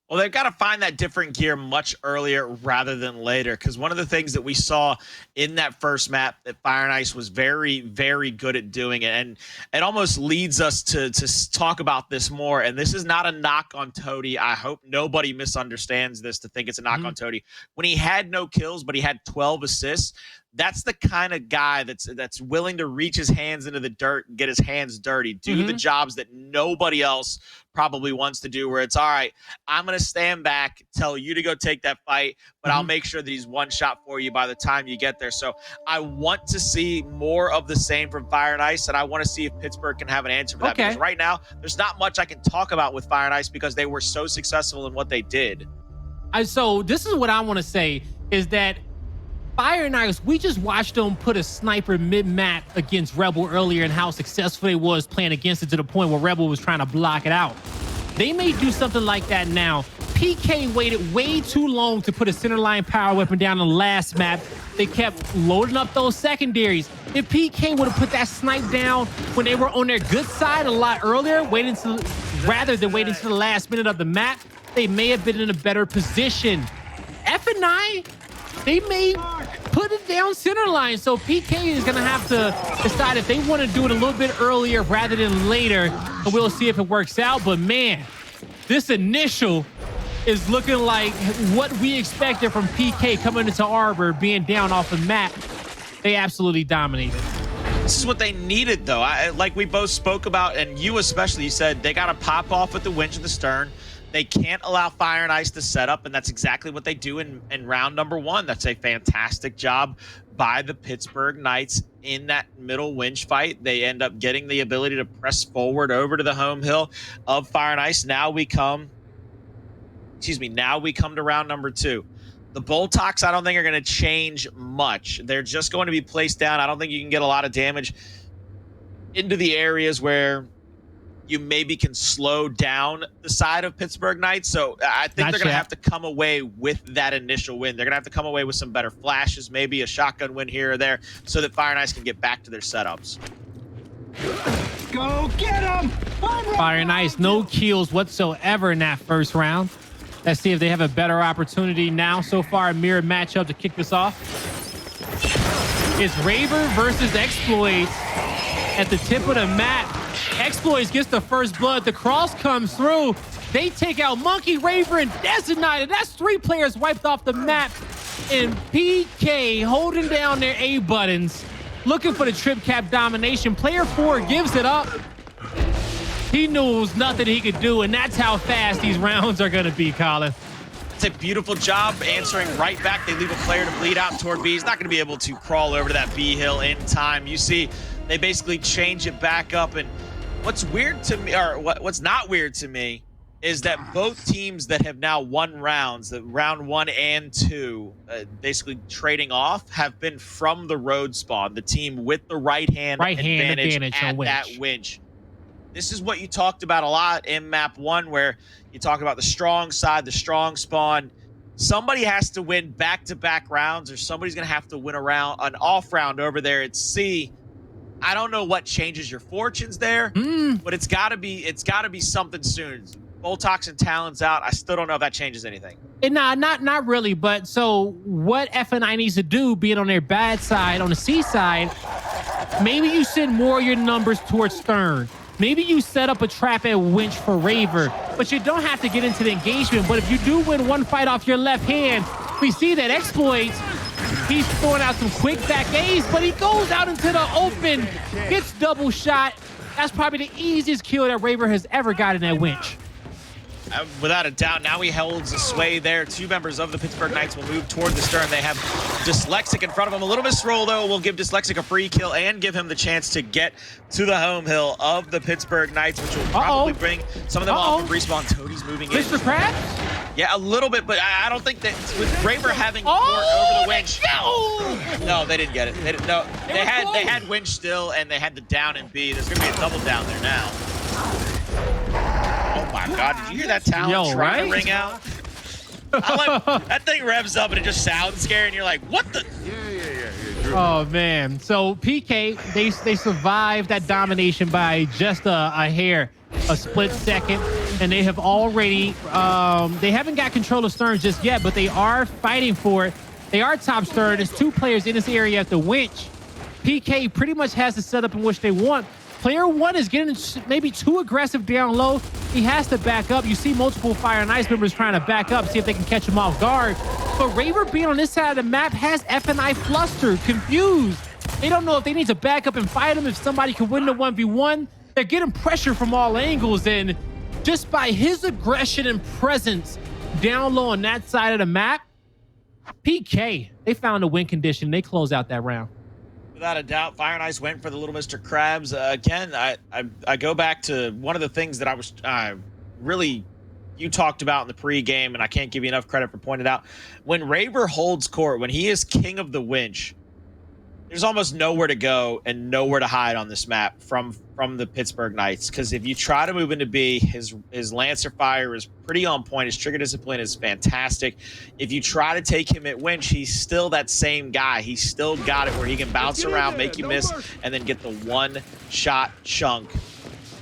Well, they've got to find that different gear much earlier rather than later, because one of the things that we saw in that first map that Fire and Ice was very, very good at doing it, and it almost leads us to talk about this more, and this is not a knock on Toti. I hope nobody misunderstands this to think it's a knock on Toti. When he had no kills, but he had 12 assists, that's the kind of guy that's willing to reach his hands into the dirt and get his hands dirty, do the jobs that nobody else probably wants to do, where it's, all right, I'm going to stand back, tell you to go take that fight, but I'll make sure that he's one shot for you by the time you get there. So I want to see more of the same from Fire and Ice, and I want to see if Pittsburgh can have an answer for that. Because right now, there's not much I can talk about with Fire and Ice because they were so successful in what they did. So this is what I want to say is that Fire and Ice, we just watched them put a sniper mid-map against Rebel earlier and how successful it was playing against it to the point where Rebel was trying to block it out. They may do something like that now. PK waited way too long to put a centerline power weapon down on the last map. They kept loading up those secondaries. If PK would have put that snipe down when they were on their good side a lot earlier, rather than waiting to the last minute of the map, they may have been in a better position. F&I, they may put it down center line. So PK is going to have to decide if they want to do it a little bit earlier rather than later. And we'll see if it works out. But man, this initial is looking like what we expected from PK coming into Arbor, being down off the map. They absolutely dominated. This is what they needed, though. Like we both spoke about, and you especially, you said they got to pop off at the winch of the stern. They can't allow Fire and Ice to set up, and that's exactly what they do in round number one. That's a fantastic job by the Pittsburgh Knights in that middle winch fight. They end up getting the ability to press forward over to the home hill of Fire and Ice. Now we come to round number two. The Boltox, I don't think, are going to change much. They're just going to be placed down. I don't think you can get a lot of damage into the areas where you maybe can slow down the side of Pittsburgh Knights. So I think they're going to have to come away with that initial win. They're going to have to come away with some better flashes, maybe a shotgun win here or there, so that Fire and Ice can get back to their setups. Go get him! Fire and Ice, no kills whatsoever in that first round. Let's see if they have a better opportunity now. So far, a mirror matchup to kick this off. It's Raver versus Xploidz at the tip of the map. Xploidz gets the first blood. The cross comes through. They take out Monkyz, Raver, and Dezonide. That's 3 players wiped off the map. And PK holding down their A buttons, looking for the trip cap domination. Player 4 gives it up. He knew it was nothing he could do, and that's how fast these rounds are going to be, Colin. It's a beautiful job answering right back. They leave a player to bleed out toward B. He's not going to be able to crawl over to that B hill in time. You see, they basically change it back up, and what's weird to me, or what's not weird to me, is that both teams that have now won rounds, the round 1 and 2, basically trading off, have been from the road spawn, the team with the right-hand advantage at that winch. This is what you talked about a lot in map 1, where you talk about the strong side, the strong spawn. Somebody has to win back-to-back rounds, or somebody's going to have to win an off round over there at C. I don't know what changes your fortunes there, but it's gotta be something soon. Boltox and Talon's out. I still don't know if that changes anything. And not really. But so what FNI needs to do, being on their bad side, on the C side, maybe you send more of your numbers towards Stern. Maybe you set up a trap at Winch for Raver, but you don't have to get into the engagement. But if you do win one fight off your left hand, we see that Xploidz, he's throwing out some quick back A's, but he goes out into the open, gets double shot. That's probably the easiest kill that Raver has ever gotten at Winch. Without a doubt, now he holds a sway there. Two members of the Pittsburgh Knights will move toward the Stern. They have Dyslexic in front of him. A little misroll, though, will give Dyslexic a free kill and give him the chance to get to the home hill of the Pittsburgh Knights, which will probably bring some of them off of respawn. Toti's moving in. Mr. Krabs? Yeah, a little bit, but I don't think that with Raver having court over the winch. No, they didn't get it. They had winch still, and they had the down and B. There's gonna be a double down there now. Oh my God! Did you hear that Talon trying to ring out? That thing revs up and it just sounds scary, and you're like, "What the?" Yeah. Oh man! So PK, they survived that domination by just a hair, a split second, and they have already they haven't got control of Stern just yet, but they are fighting for it. They are top Stern. There's two players in this area at the winch. PK pretty much has the setup in which they want. Player one is getting maybe too aggressive down low. He has to back up. You see multiple Fire and Ice members trying to back up, see if they can catch him off guard. But Raver being on this side of the map has FNI flustered, confused. They don't know if they need to back up and fight him, if somebody can win the 1v1. They're getting pressure from all angles, and just by his aggression and presence down low on that side of the map, PK, they found a win condition. They close out that round. Without a doubt, Fire and Ice went for the Little Mr. Krabs. Again, I go back to one of the things that I was really you talked about in the pregame, and I can't give you enough credit for pointing out. When Raver holds court, when he is king of the winch, there's almost nowhere to go and nowhere to hide on this map from the Pittsburgh Knights. Because if you try to move into B, his Lancer fire is pretty on point. His trigger discipline is fantastic. If you try to take him at winch, he's still that same guy. He's still got it where he can bounce around, make you miss, and then get the one-shot chunk.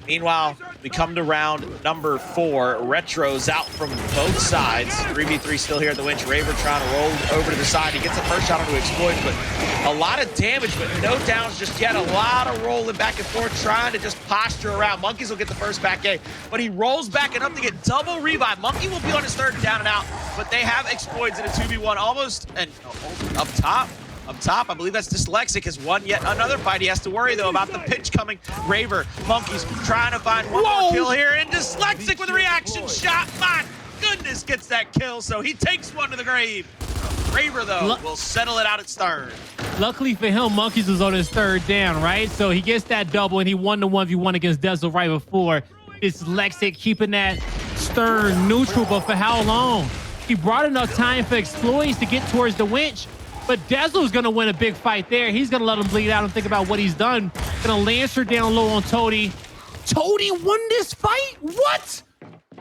Meanwhile, we come to round number 4. Retro's out from both sides. 3v3 still here at the winch. Raver trying to roll over to the side. He gets the first shot onto Xploidz, but a lot of damage, but no downs just yet. A lot of rolling back and forth, trying to just posture around. Monkyz will get the first back A, but he rolls back enough to get double revive. Monkey will be on his third down and out, but they have Xploidz in a 2v1 almost, and up top. Up top, I believe that's Dyslexic has won yet another fight. He has to worry, though, about the pitch coming. Raver, Monkyz trying to find one more kill here, and Dyslexic with a reaction shot. My goodness, gets that kill, so he takes one to the grave. Raver, though, will settle it out at Stern. Luckily for him, Monkyz was on his third down, right? So he gets that double, and he won the 1v1 against Dezonide right before. Dyslexic keeping that Stern neutral, but for how long? He brought enough time for Xploidz to get towards the winch. But Dezo's going to win a big fight there. He's going to let him bleed out and think about what he's done. Going to Lancer down low on Toti. Toti won this fight? What?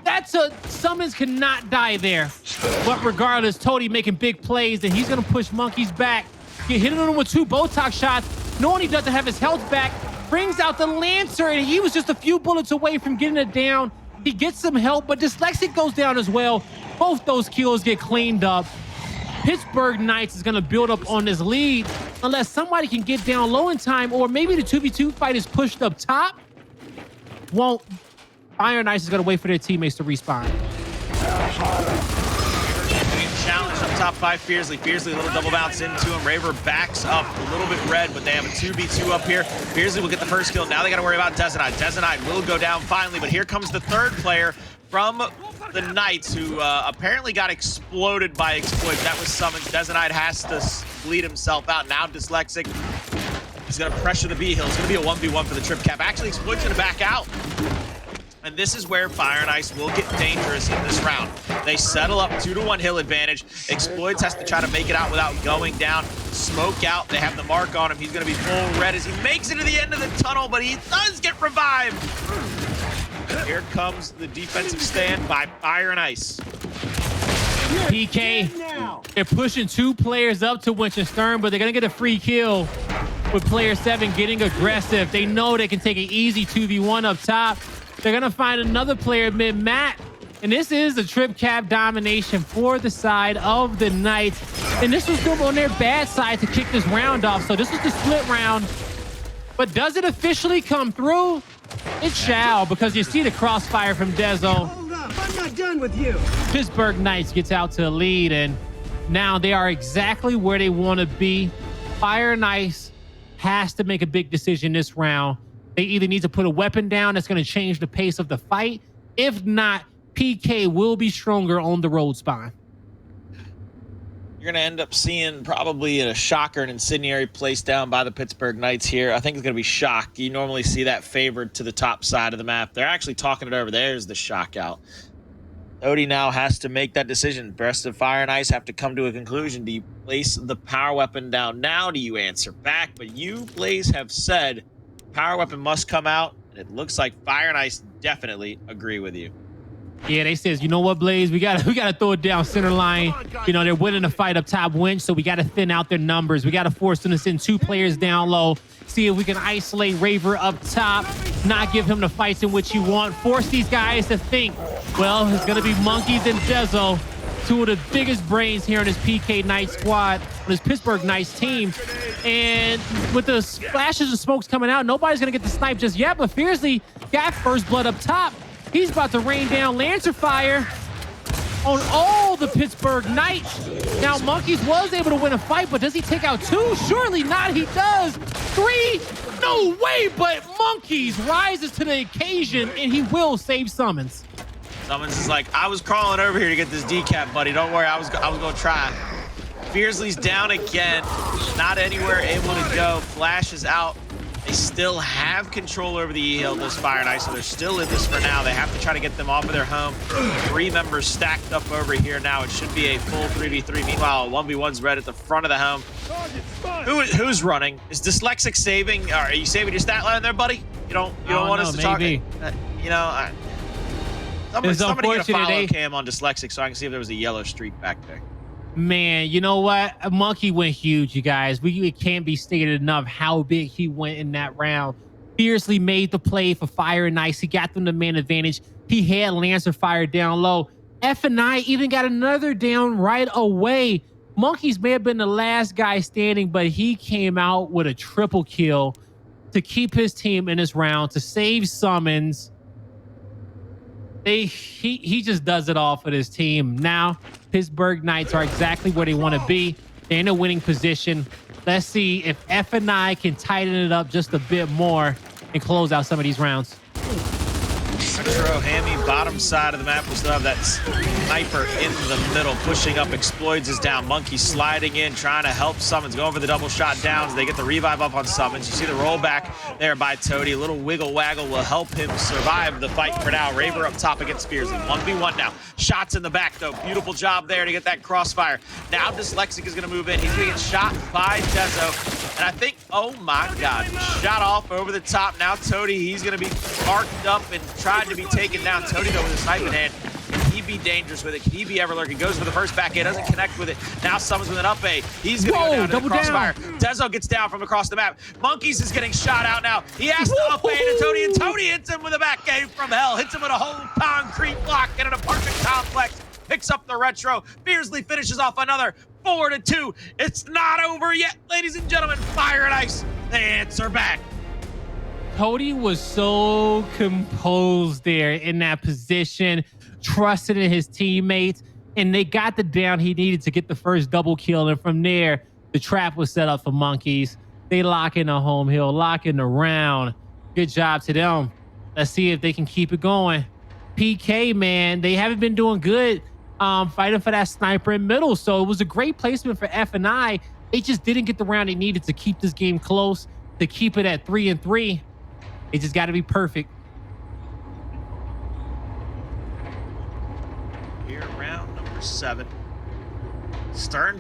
That's a... Sumuns cannot die there. But regardless, Toti making big plays, and he's going to push Monkyz back. Get hitting him with 2 Botox shots, knowing he doesn't have his health back. Brings out the Lancer, and he was just a few bullets away from getting it down. He gets some help, but Dyslexic goes down as well. Both those kills get cleaned up. Pittsburgh Knights is going to build up on this lead unless somebody can get down low in time, or maybe the 2v2 fight is pushed up top. Fire Knights is going to wait for their teammates to respawn. Challenge up top by Fearzly. Fearzly, a little double bounce into him. Raver backs up a little bit red, but they have a 2v2 up here. Fearzly will get the first kill. Now they got to worry about Dezonide. Dezonide will go down finally, but here comes the third player from the Knights, who apparently got exploded by Xploidz. That was Sumuns. Dezonide has to bleed himself out. Now Dyslexic is going to pressure the B hill. It's going to be a 1v1 for the trip cap. Actually, Xploidz going to back out. And this is where Fire and Ice will get dangerous in this round. They settle up 2-to-1 hill advantage. Xploidz has to try to make it out without going down. Smoke out. They have the mark on him. He's going to be full red as he makes it to the end of the tunnel, but he does get revived. Here comes the defensive stand by Fire and Ice. PK, they're pushing 2 players up to Winch and Stern, but they're going to get a free kill. with player 7 getting aggressive. They know they can take an easy 2v1 up top. They're going to find another player mid-map. And this is a trip cap domination for the side of the Knights. And this was good on their bad side to kick this round off. So this was the split round. But does it officially come through? It shall, because you see the crossfire from Dezo. Hold up, I'm not done with you. Pittsburgh Knights gets out to a lead, and now they are exactly where they want to be. Fire and Ice has to make a big decision this round. They either need to put a weapon down that's going to change the pace of the fight. If not, PK will be stronger on the road spawn. You're going to end up seeing probably a shocker, an incendiary placed down by the Pittsburgh Knights here. I think it's going to be shock. You normally see that favored to the top side of the map. They're actually talking it over. There's the shock out. Toti now has to make that decision. The rest of Fire and Ice have to come to a conclusion. Do you place the power weapon down now? Do you answer back? But you, Blaze, have said power weapon must come out. And it looks like Fire and Ice definitely agree with you. Yeah, they says, you know what, Blaze, we gotta throw it down center line. You know, they're winning the fight up top winch, so we gotta thin out their numbers. We gotta force them to send 2 players down low. See if we can isolate Raver up top, not give him the fights in which you want. Force these guys to think. Well, it's gonna be Monkyz and Dezo, 2 of the biggest brains here on this PK Knights squad, on this Pittsburgh Knights team. And with the flashes of smokes coming out, nobody's gonna get the snipe just yet, but Fearzly got first blood up top. He's about to rain down Lancer fire on all the Pittsburgh Knights. Now, Monkyz was able to win a fight, but does he take out 2? Surely not, he does. 3? No way, but Monkyz rises to the occasion, and he will save Sumuns. Sumuns is like, I was crawling over here to get this decap, buddy. Don't worry, I was gonna try. Fearzly's down again, not anywhere able to go. Flash is out. They still have control over the E-Hill, this Fire and Ice, so they're still in this for now. They have to try to get them off of their home. 3 members stacked up over here now. It should be a full 3v3. Meanwhile, a 1v1's red at the front of the home. Who's running? Is Dyslexic saving? Are you saving your stat line there, buddy? You don't want us to maybe. talk? Somebody get a follow cam on Dyslexic so I can see if there was a yellow streak back there. Man, you know what? Monkyz went huge, you guys. It can't be stated enough how big he went in that round. Fearzly made the play for Fire and Ice. He got them the man advantage. He had Lancer fire down low. F&I even got another down right away. Monkyz may have been the last guy standing, but he came out with a triple kill to keep his team in this round, to save Sumuns. He just does it all for this team. Now, Pittsburgh Knights are exactly where they want to be. They're in a winning position. Let's see if F&I can tighten it up just a bit more and close out some of these rounds. Retro Hammy, bottom side of the map. We still have that sniper in the middle, pushing up. Xploidz is down. Monkyz sliding in, trying to help Sumuns. Going for the double shot downs. They get the revive up on Sumuns. You see the rollback there by Toti. A little wiggle waggle will help him survive the fight for now. Raver up top against Fearzly. 1v1 now. Shots in the back, though. Beautiful job there to get that crossfire. Now Dyslexic is going to move in. He's going to get shot by Dezo. And I think, oh my God, shot off over the top. Now Toti, he's going to be arced up and tried to be taken down. Toti, though, with a snipe in hand. Can he be dangerous with it? Can he be ever lurking? Goes for the first back A, doesn't connect with it. Now Sumuns with an up A. He's going to go down to the crossfire. Dezo gets down from across the map. Monkyz is getting shot out now. He has to up A to Toti, and Toti hits him with a back A from hell. Hits him with a whole concrete block in an apartment complex. Picks up the retro. Fearzly finishes off another 4-2. It's not over yet, ladies and gentlemen. Fire and Ice, the answer back. Toti was so composed there in that position, trusted in his teammates, and they got the down he needed to get the first double kill. And from there, the trap was set up for Monkyz. They lock in the home hill, lock in the round. Good job to them. Let's see if they can keep it going. PK, man, they haven't been doing good fighting for that sniper in middle. So it was a great placement for F&I. They just didn't get the round they needed to keep this game close, to keep it at 3-3. It just got to be perfect. Here, round number 7. Stun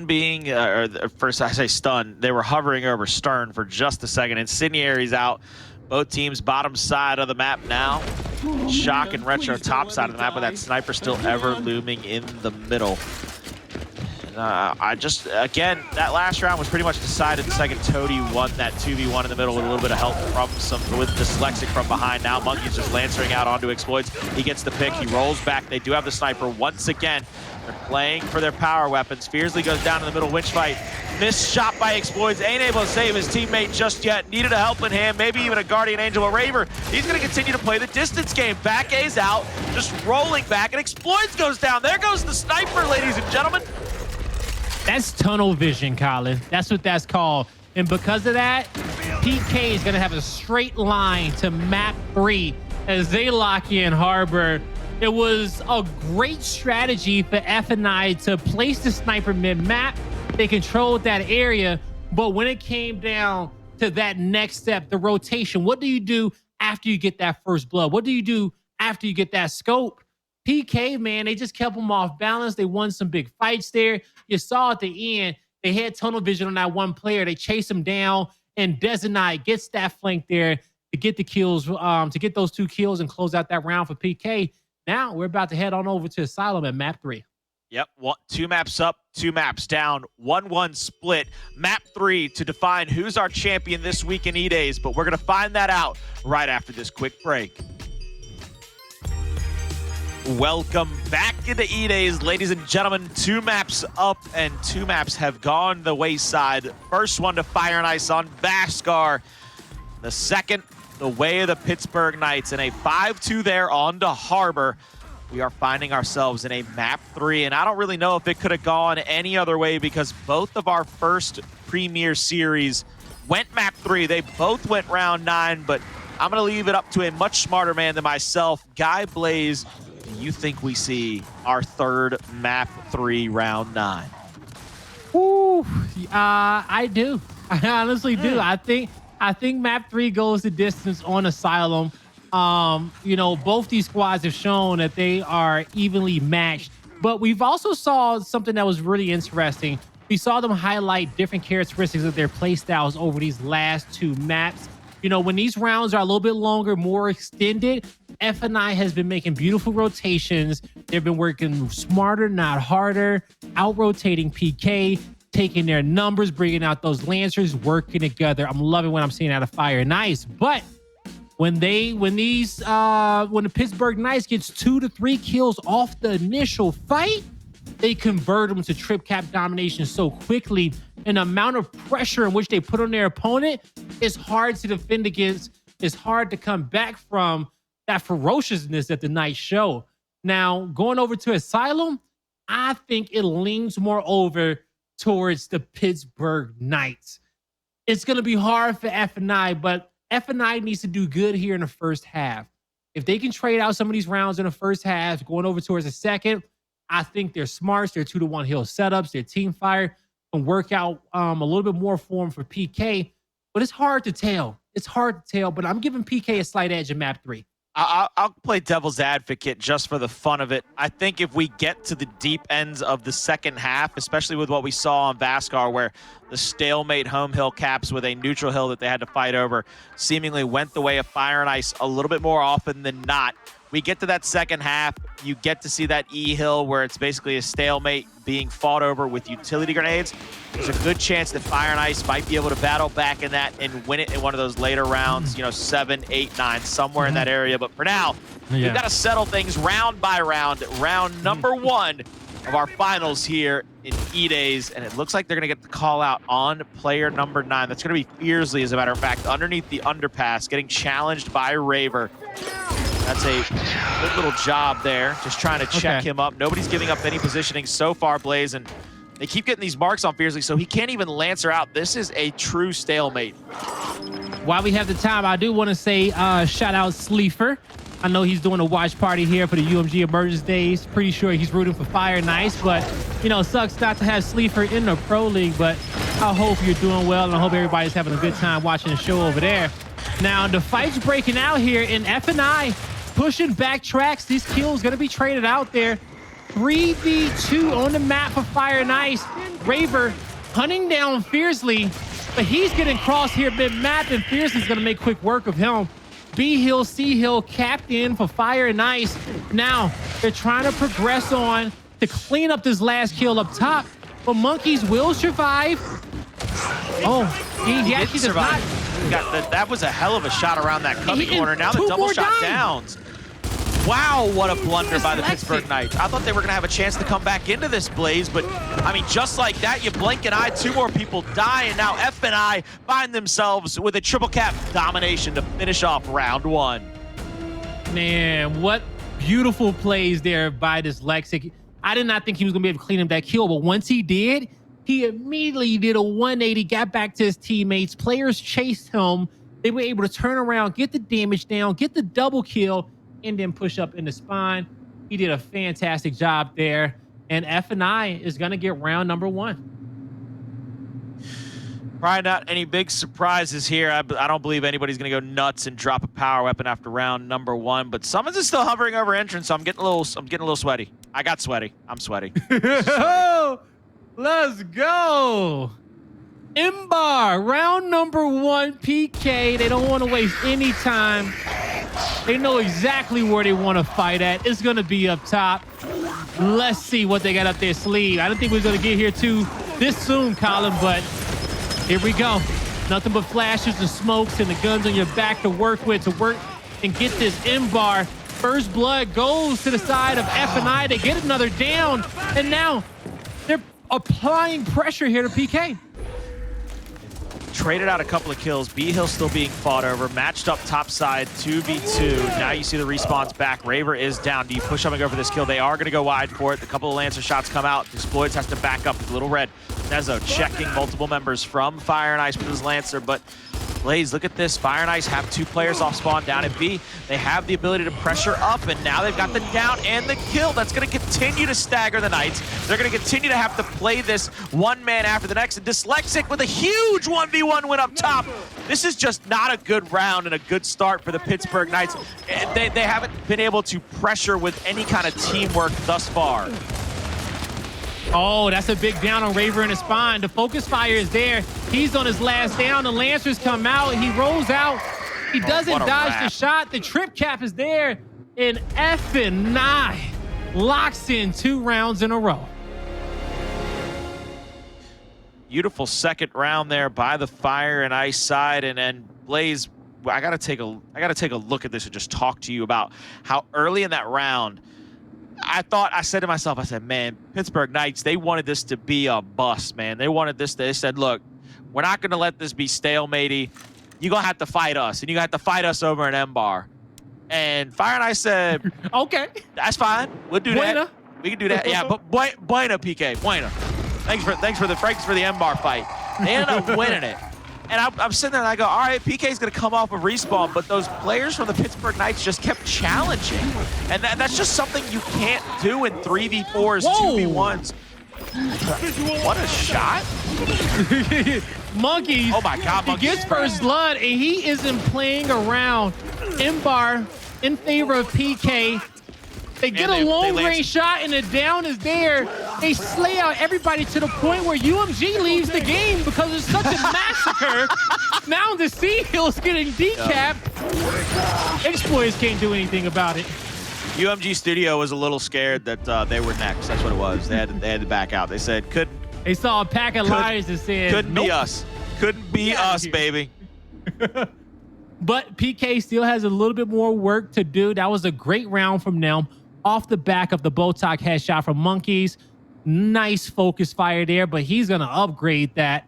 being, or first I say stun. They were hovering over Stern for just a second. Incendiary's out. Both teams bottom side of the map now. Shock and Retro top side of the map, with that sniper still ever looming in the middle. And Again, that last round was pretty much decided the second Toti won that 2v1 in the middle with a little bit of help with Dyslexic from behind. Now Monkyz just lancering out onto Xploidz. He gets the pick, he rolls back. They do have the sniper once again. They're playing for their power weapons. Fearzly goes down in the middle, winch fight. Missed shot by Xploidz, ain't able to save his teammate just yet. Needed a helping hand, maybe even a guardian angel or Raver. He's gonna continue to play the distance game. Back A's out, just rolling back, and Xploidz goes down. There goes the sniper, ladies and gentlemen. That's tunnel vision, Colin. That's what that's called. And because of that, PK is going to have a straight line to map 3 as they lock in Harbor. It was a great strategy for F&I to place the sniper mid-map. They controlled that area. But when it came down to that next step, the rotation, what do you do after you get that first blood? What do you do after you get that scope? PK, man, they just kept them off balance. They won some big fights there. You saw at the end, they had tunnel vision on that one player. They chased him down, and Dezonide gets that flank there to get the kills, to get those 2 kills and close out that round for PK. Now we're about to head on over to Asylum at map 3. Yep, 2 maps up, 2 maps down, 1-1 split. Map 3 to define who's our champion this week in E-Days, but we're going to find that out right after this quick break. Welcome back into E-Days, ladies and gentlemen. 2 maps up and 2 maps have gone the wayside. First one to Fire and Ice on Vasgar. The second, the way of the Pittsburgh Knights, and a 5-2 there on to Harbor. We are finding ourselves in a map 3, and I don't really know if it could have gone any other way because both of our first Premier Series went map 3. They both went round 9, but I'm going to leave it up to a much smarter man than myself. Guy Blaze, do you think we see our 3rd map 3 round 9? Ooh, I do. I honestly do. I think map 3 goes the distance on Asylum. You know, both these squads have shown that they are evenly matched, but we've also saw something that was really interesting. We saw them highlight different characteristics of their play styles over these last 2 maps. You know, when these rounds are a little bit longer, more extended, F&I has been making beautiful rotations. They've been working smarter, not harder, out-rotating PK, taking their numbers, bringing out those Lancers, working together. I'm loving what I'm seeing out of Fire and Ice. But when the Pittsburgh Knights gets 2 to 3 kills off the initial fight, they convert them to trip cap domination so quickly. An amount of pressure in which they put on their opponent is hard to defend against. It's hard to come back from that ferociousness that the Knights show. Now, going over to Asylum, I think it leans more over towards the Pittsburgh Knights. It's going to be hard for F&I, but F&I needs to do good here in the first half. If they can trade out some of these rounds in the first half, going over towards the second, I think their smarts, their 2-to-1 hill setups, their team fire can work out a little bit more for them for PK. But it's hard to tell. It's hard to tell, but I'm giving PK a slight edge in map 3. I'll play devil's advocate just for the fun of it. I think if we get to the deep ends of the second half, especially with what we saw on Vasgar, where the stalemate home hill caps with a neutral hill that they had to fight over seemingly went the way of Fire and Ice a little bit more often than not. We get to that second half, you get to see that E hill where it's basically a stalemate being fought over with utility grenades. There's a good chance that Fire and Ice might be able to battle back in that and win it in one of those later rounds, you know, 7, 8, 9, somewhere in that area. But for now, we've got to settle things round by round. Round number 1 of our finals here in E-Days, and it looks like they're going to get the call out on player number 9. That's going to be Fearzly, as a matter of fact, underneath the underpass, getting challenged by Raver. That's a good little job there, just trying to check him up. Nobody's giving up any positioning so far, Blaze, and they keep getting these marks on Fearzly, so he can't even Lancer out. This is a true stalemate. While we have the time, I do want to say shout out Sleefer. I know he's doing a watch party here for the UMG Emergence days. Pretty sure he's rooting for Fire and Ice, but, you know, sucks not to have Sleefer in the Pro League, but I hope you're doing well, and I hope everybody's having a good time watching the show over there. Now, the fight's breaking out here in F&I. Pushing back tracks. These kills going to be traded out there. 3v2 on the map for Fire and Ice. Raver hunting down Fearzly, but he's getting crossed here mid-map, and Fearzly's going to make quick work of him. B hill, C hill capped in for Fire and Ice. Now, they're trying to progress on to clean up this last kill up top. but Monkyz will survive. Oh, he actually does not. That was a hell of a shot around that cubby corner. Now the double shot downs. Wow, what a blunder by the Pittsburgh Knights. I thought they were going to have a chance to come back into this, Blaze, but I mean, just like that, you blink an eye, 2 more people die, and now F&I find themselves with a triple cap domination to finish off round 1. Man, what beautiful plays there by Dyslexic. I did not think he was going to be able to clean up that kill, but once he did, he immediately did a 180, got back to his teammates. Players chased him. They were able to turn around, get the damage down, get the double kill, and then push up in the spine. He did a fantastic job there. And F&I is going to get round number 1. Probably not any big surprises here. I don't believe anybody's going to go nuts and drop a power weapon after round number 1. But Sumuns is still hovering over entrance, so I'm getting a little sweaty. I got sweaty. I'm sweaty. Let's go. Imbar, round number 1, PK. They don't want to waste any time. They know exactly where they want to fight at. It's going to be up top. Let's see what they got up their sleeve. I didn't think we were going to get here this soon, Colin, but here we go. Nothing but flashes and smokes and the guns on your back to work with, and get this Imbar. First blood goes to the side of F&I. They get another down, and now they're applying pressure here to PK. Traded out a couple of kills. B-Hill still being fought over. Matched up top side, 2v2. Now you see the respawns back. Raver is down. Do you push up and go for this kill? They are going to go wide for it. A couple of Lancer shots come out. Xploidz has to back up with Little Red. Dezo checking multiple members from Fire and Ice with his Lancer, but Blaze, look at this. Fire and Ice have 2 players off spawn down at B. They have the ability to pressure up, and now they've got the down and the kill. That's going to continue to stagger the Knights. They're going to continue to have to play this one man after the next. And Dyslexic with a huge 1v1 win up top. This is just not a good round and a good start for the Pittsburgh Knights. They haven't been able to pressure with any kind of teamwork thus far. Oh, that's a big down on Raver in the spine. The focus fire is there. He's on his last down. The Lancers come out. He rolls out. He doesn't dodge the shot. The trip cap is there. And F&I locks in 2 rounds in a row. Beautiful second round there by the Fire and Ice side. And then Blaze, I gotta take a look at this and just talk to you about how early in that round, I said to myself, man, Pittsburgh Knights, they wanted this to be a bust, man. They said, look, we're not going to let this be stalemate-y. You're going to have to fight us, and you have to fight us over an M-bar. And Fire and I said, okay, that's fine. We'll do that. We can do that. Yeah, but buena, PK, buena. Thanks for the M-bar fight. They ended up winning it. And I'm sitting there and I go, all right, PK's going to come off of respawn, but those players from the Pittsburgh Knights just kept challenging. And that's just something you can't do in 3v4s, 2v1s. What a shot. Monkyz. Oh my God, Monkyz. He gets first blood, and he isn't playing around. Imbar in favor of PK. They get a long-range shot, and the down is there. They slay out everybody to the point where UMG leaves the game because it's such a massacre. Now the Sea Hill's getting decapped. Xploidz can't do anything about it. UMG Studio was a little scared that they were next. That's what it was. They had to back out. They said, They saw a pack of liars that said, couldn't be us. Couldn't be us, baby. But PK still has a little bit more work to do. That was a great round from them. Off the back of the Botok headshot from Monkyz. Nice focus fire there, but he's going to upgrade that,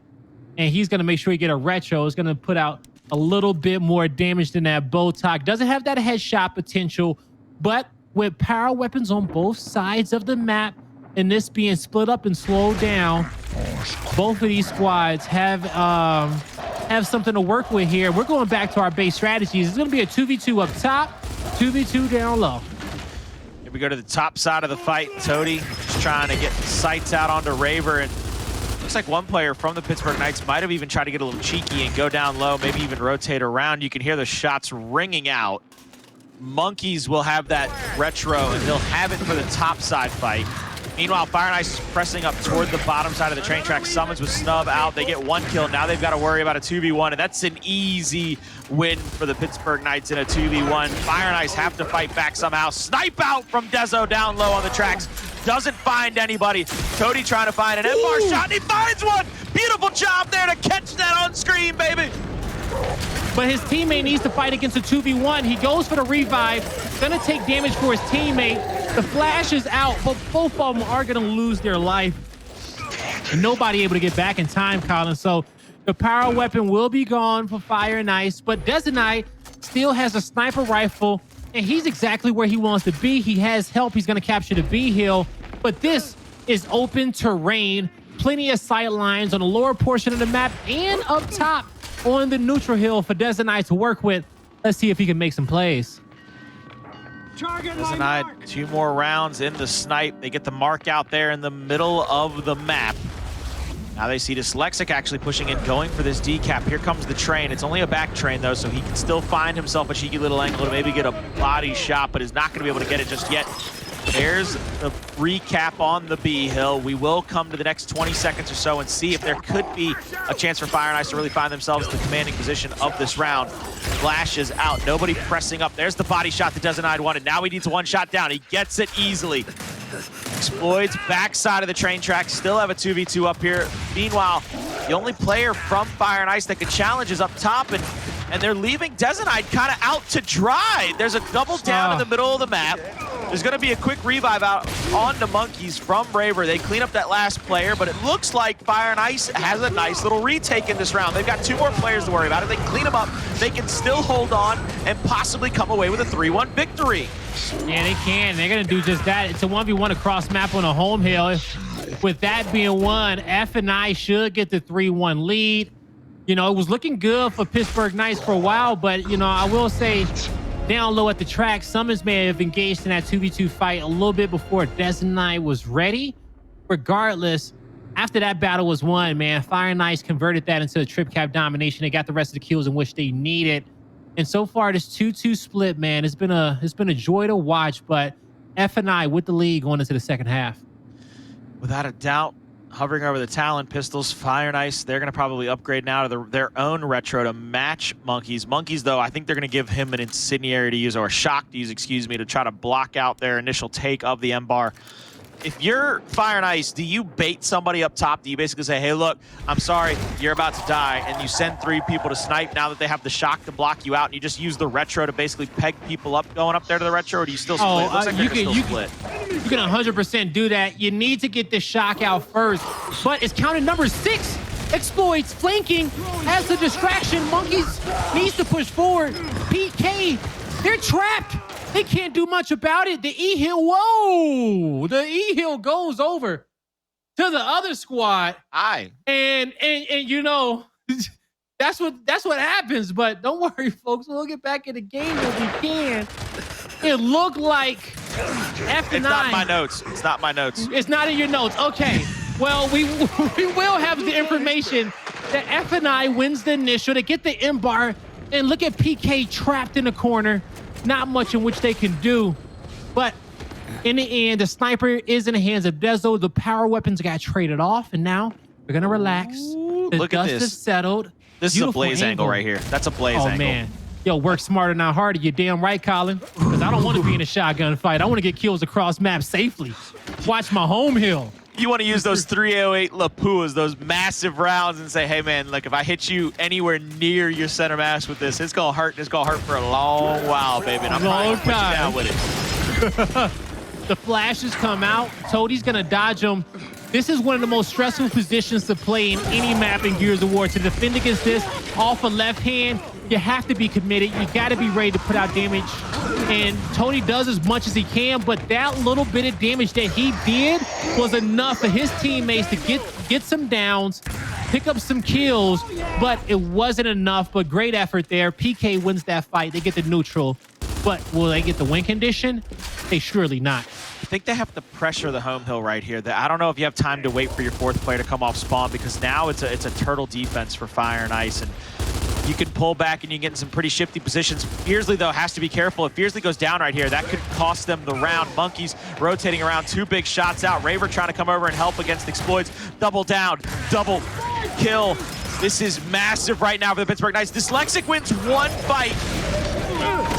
and he's going to make sure he get a retro. It's going to put out a little bit more damage than that Botok. Doesn't have that headshot potential, but with power weapons on both sides of the map, and this being split up and slowed down, both of these squads have something to work with here. We're going back to our base strategies. It's going to be a 2v2 up top, 2v2 down low. Here we go to the top side of the fight. Toti just trying to get sights out onto Raver, and looks like one player from the Pittsburgh Knights might have even tried to get a little cheeky and go down low, maybe even rotate around. You can hear the shots ringing out. Monkyz will have that retro, and he'll have it for the top side fight. Meanwhile, Fire and Ice pressing up toward the bottom side of the train track. Sumuns with Snub out. They get 1 kill. Now they've got to worry about a 2v1, and that's an easy win for the Pittsburgh Knights in a 2v1. Fire and Ice have to fight back somehow. Snipe out from Dezo down low on the tracks. doesn't find anybody. Toti trying to find an M-bar shot, and he finds one! Beautiful job there to catch that on screen, baby! But his teammate needs to fight against a 2v1. He goes for the revive, gonna take damage for his teammate. The flash is out, but both of them are gonna lose their life. Nobody able to get back in time, Colin. So the power weapon will be gone for Fire and Ice, but Dezonide still has a sniper rifle, and he's exactly where he wants to be. He has help. He's going to capture the B hill, but this is open terrain. Plenty of sight lines on the lower portion of the map and up top on the neutral hill for Dezonide to work with. Let's see if he can make some plays. Dezonide, 2 more rounds in the snipe. They get the mark out there in the middle of the map. Now they see Dyslexic actually pushing in, going for this decap. Here comes the train. It's only a back train, though, so he can still find himself a cheeky little angle to maybe get a body shot, but is not going to be able to get it just yet. There's the recap on the B hill. We will come to the next 20 seconds or so and see if there could be a chance for Fire and Ice to really find themselves in the commanding position of this round. Flash is out. Nobody pressing up. There's the body shot that Dezonide wanted. Now he needs a 1-shot down. He gets it easily. Xploidz backside of the train track, still have a 2v2 up here. Meanwhile, the only player from Fire and Ice that could challenge is up top, and they're leaving Dezonide kind of out to dry. There's a double down in the middle of the map. There's going to be a quick revive out on the Monkyz from Raver. They clean up that last player, but it looks like Fire and Ice has a nice little retake in this round. They've got 2 more players to worry about. If they clean them up, they can still hold on and possibly come away with a 3-1 victory. Yeah, they can. They're going to do just that. It's a 1v1 across map on a home hill. With that being one, F&I should get the 3-1 lead. You know, it was looking good for Pittsburgh Knights for a while, but, you know, I will say down low at the track, Sumuns may have engaged in that 2v2 fight a little bit before Dezonide was ready. Regardless, after that battle was won, man, Fire and Ice converted that into a trip cap domination. They got the rest of the kills in which they needed. And so far, this 2-2 split, man, it's been a joy to watch, but F&I with the lead going into the second half. Without a doubt, hovering over the Talon pistols, Fire and Ice, they're going to probably upgrade now to their own retro to match Monkyz. Monkyz, though, I think they're going to give him an incendiary to use, or a shock to use, excuse me, to try to block out their initial take of the M-bar. If you're Fire and Ice, do you bait somebody up top? Do you basically say, hey, look, I'm sorry, you're about to die, and you send 3 people to snipe now that they have the shock to block you out, and you just use the retro to basically peg people up going up there to the retro, or do you still split? It looks like you can 100% do that. You need to get the shock out first, but it's counted number 6. Xploidz flanking has the distraction. Monkyz needs to push forward. PK, they're trapped. They can't do much about it. The E-Hill, whoa! The E-Hill goes over to the other squad. Aye. And you know, that's what happens. But don't worry, folks. We'll get back in the game when we can. It looked like F9. It's not my notes. It's not my notes. It's not in your notes. Okay. Well, we will have the information that F9 wins the initial. They get the M-bar. And look at PK trapped in the corner. Not much in which they can do, but in the end, the sniper is in the hands of Dezo. The power weapons got traded off, and now we're gonna relax. The look at dust this. is settled. This is a blaze angle right here. That's a blaze angle. Oh man, yo, work smarter, not harder. You're damn right, Colin. Because I don't want to be in a shotgun fight. I want to get kills across map safely. Watch my home hill. You want to use those 308 Lapuas, those massive rounds, and say, hey, man, look, if I hit you anywhere near your center mass with this, it's going to hurt. It's going to hurt for a long while, baby. And I'm going to put you down with it. The flashes come out. Toti's going to dodge them. This is one of the most stressful positions to play in any map in Gears of War. To defend against this off a left hand, you have to be committed. You got to be ready to put out damage. And Toti does as much as he can, but that little bit of damage that he did was enough for his teammates to get some downs, pick up some kills, but it wasn't enough. But great effort there. PK wins that fight. They get the neutral, but will they get the win condition? They surely not. I think they have to pressure the home hill right here. I don't know if you have time to wait for your 4th player to come off spawn, because now it's a turtle defense for Fire and Ice, and you can pull back and you get in some pretty shifty positions. Fearzly, though, has to be careful. If Fearzly goes down right here, that could cost them the round. Monkyz rotating around, 2 big shots out. Raver trying to come over and help against Xploidz. Double down, double kill. This is massive right now for the Pittsburgh Knights. Dyslexic wins 1 fight.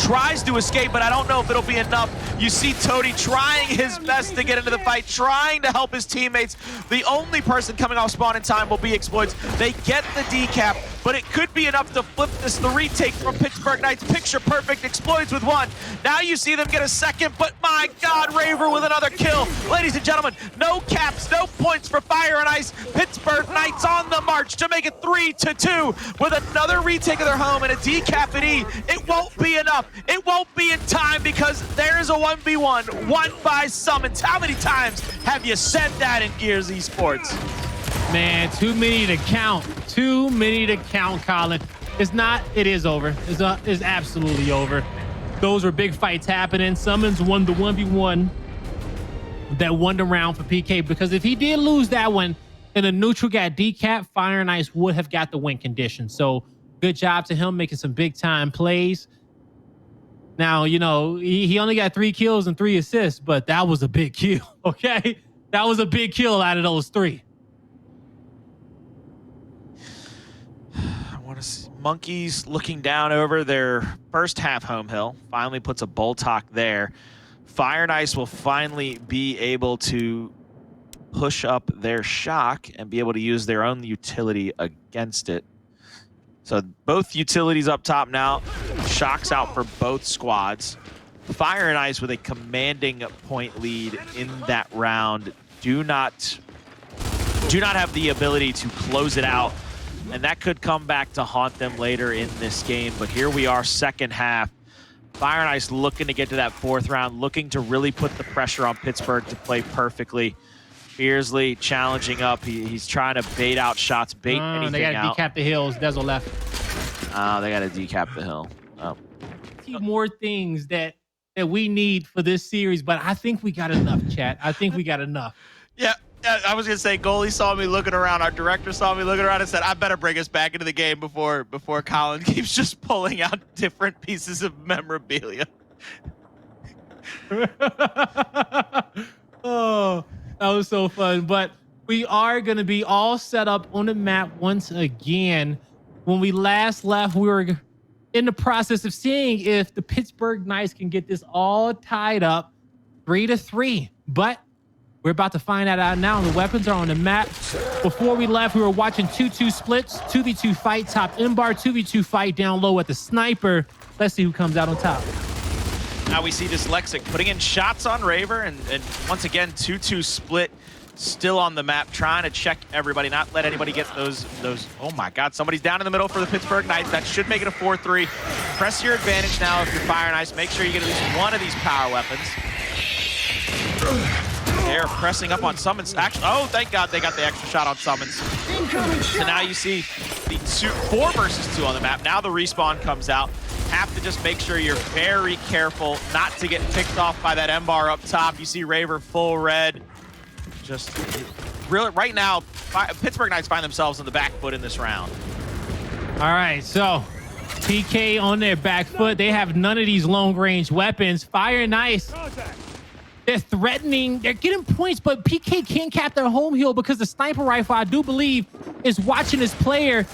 tries to escape, but I don't know if it'll be enough. You see Toti trying his best to get into the fight, trying to help his teammates. The only person coming off spawn in time will be Xploidz. They get the decap, but it could be enough to flip this. The retake from Pittsburgh Knights, picture perfect. Xploidz with one. Now you see them get a second, but my God, Raver with another kill. Ladies and gentlemen, no caps, no points for Fire and Ice. Pittsburgh Knights on the march to make it 3-2 with another retake of their home and a decap at E. It won't be enough. It won't be in time because there is a 1v1 won by Sumuns. How many times have you said that in Gears Esports? Man, too many to count. Too many to count, Colin. It's not, it is over. It's absolutely over. Those were big fights happening. Sumuns won the 1v1 that won the round for PK, because if he did lose that one and a neutral got decap, Fire and Ice would have got the win condition. So good job to him making some big time plays. Now, you know, he only got 3 kills and 3 assists, but that was a big kill, okay? That was a big kill out of those 3. I want to see Monkyz looking down over their first half home hill. Finally puts a Boltok there. Fire and Ice will finally be able to push up their shock and be able to use their own utility against it. So both utilities up top now. Shock's out for both squads. Fire and Ice with a commanding point lead in that round do not have the ability to close it out, and that could come back to haunt them later in this game. But here we are, second half. Fire and Ice looking to get to that 4th round, looking to really put the pressure on Pittsburgh to play perfectly. Fearzly challenging up. He's trying to bait out shots, bait anything out. They got to decap the hills. Dezo left. They got to decap the hill. Oh. More things that we need for this series, but I think we got enough, chat. I think we got enough. Yeah, I was gonna say, goalie saw me looking around. Our director saw me looking around and said, "I better bring us back into the game before Colin keeps just pulling out different pieces of memorabilia." Oh, that was so fun. But we are gonna be all set up on the map once again. When we last left, we were in the process of seeing if the Pittsburgh Knights can get this all tied up 3-3. But we're about to find that out now. The weapons are on the map. Before we left, we were watching 2-2 splits, 2v2 fight, top M-bar, 2v2 fight down low at the sniper. Let's see who comes out on top. Now we see Dyslexic putting in shots on Raver, and once again, 2-2 split still on the map, trying to check everybody, not let anybody get those. Oh my God, somebody's down in the middle for the Pittsburgh Knights. That should make it a 4-3. Press your advantage now if you're Fire and Ice. Make sure you get at least one of these power weapons. They're pressing up on Sumuns. Actually, oh, thank God they got the extra shot on Sumuns. So now you see the 4 versus 2 on the map. Now the respawn comes out. Have to just make sure you're very careful not to get picked off by that M-bar up top. You see Raver full red. Just really, right now, Pittsburgh Knights find themselves on the back foot in this round. All right, so PK on their back foot. They have none of these long-range weapons. Fire and Ice, they're threatening. They're getting points, but PK can't cap their home hill because the sniper rifle, I do believe, is watching his player.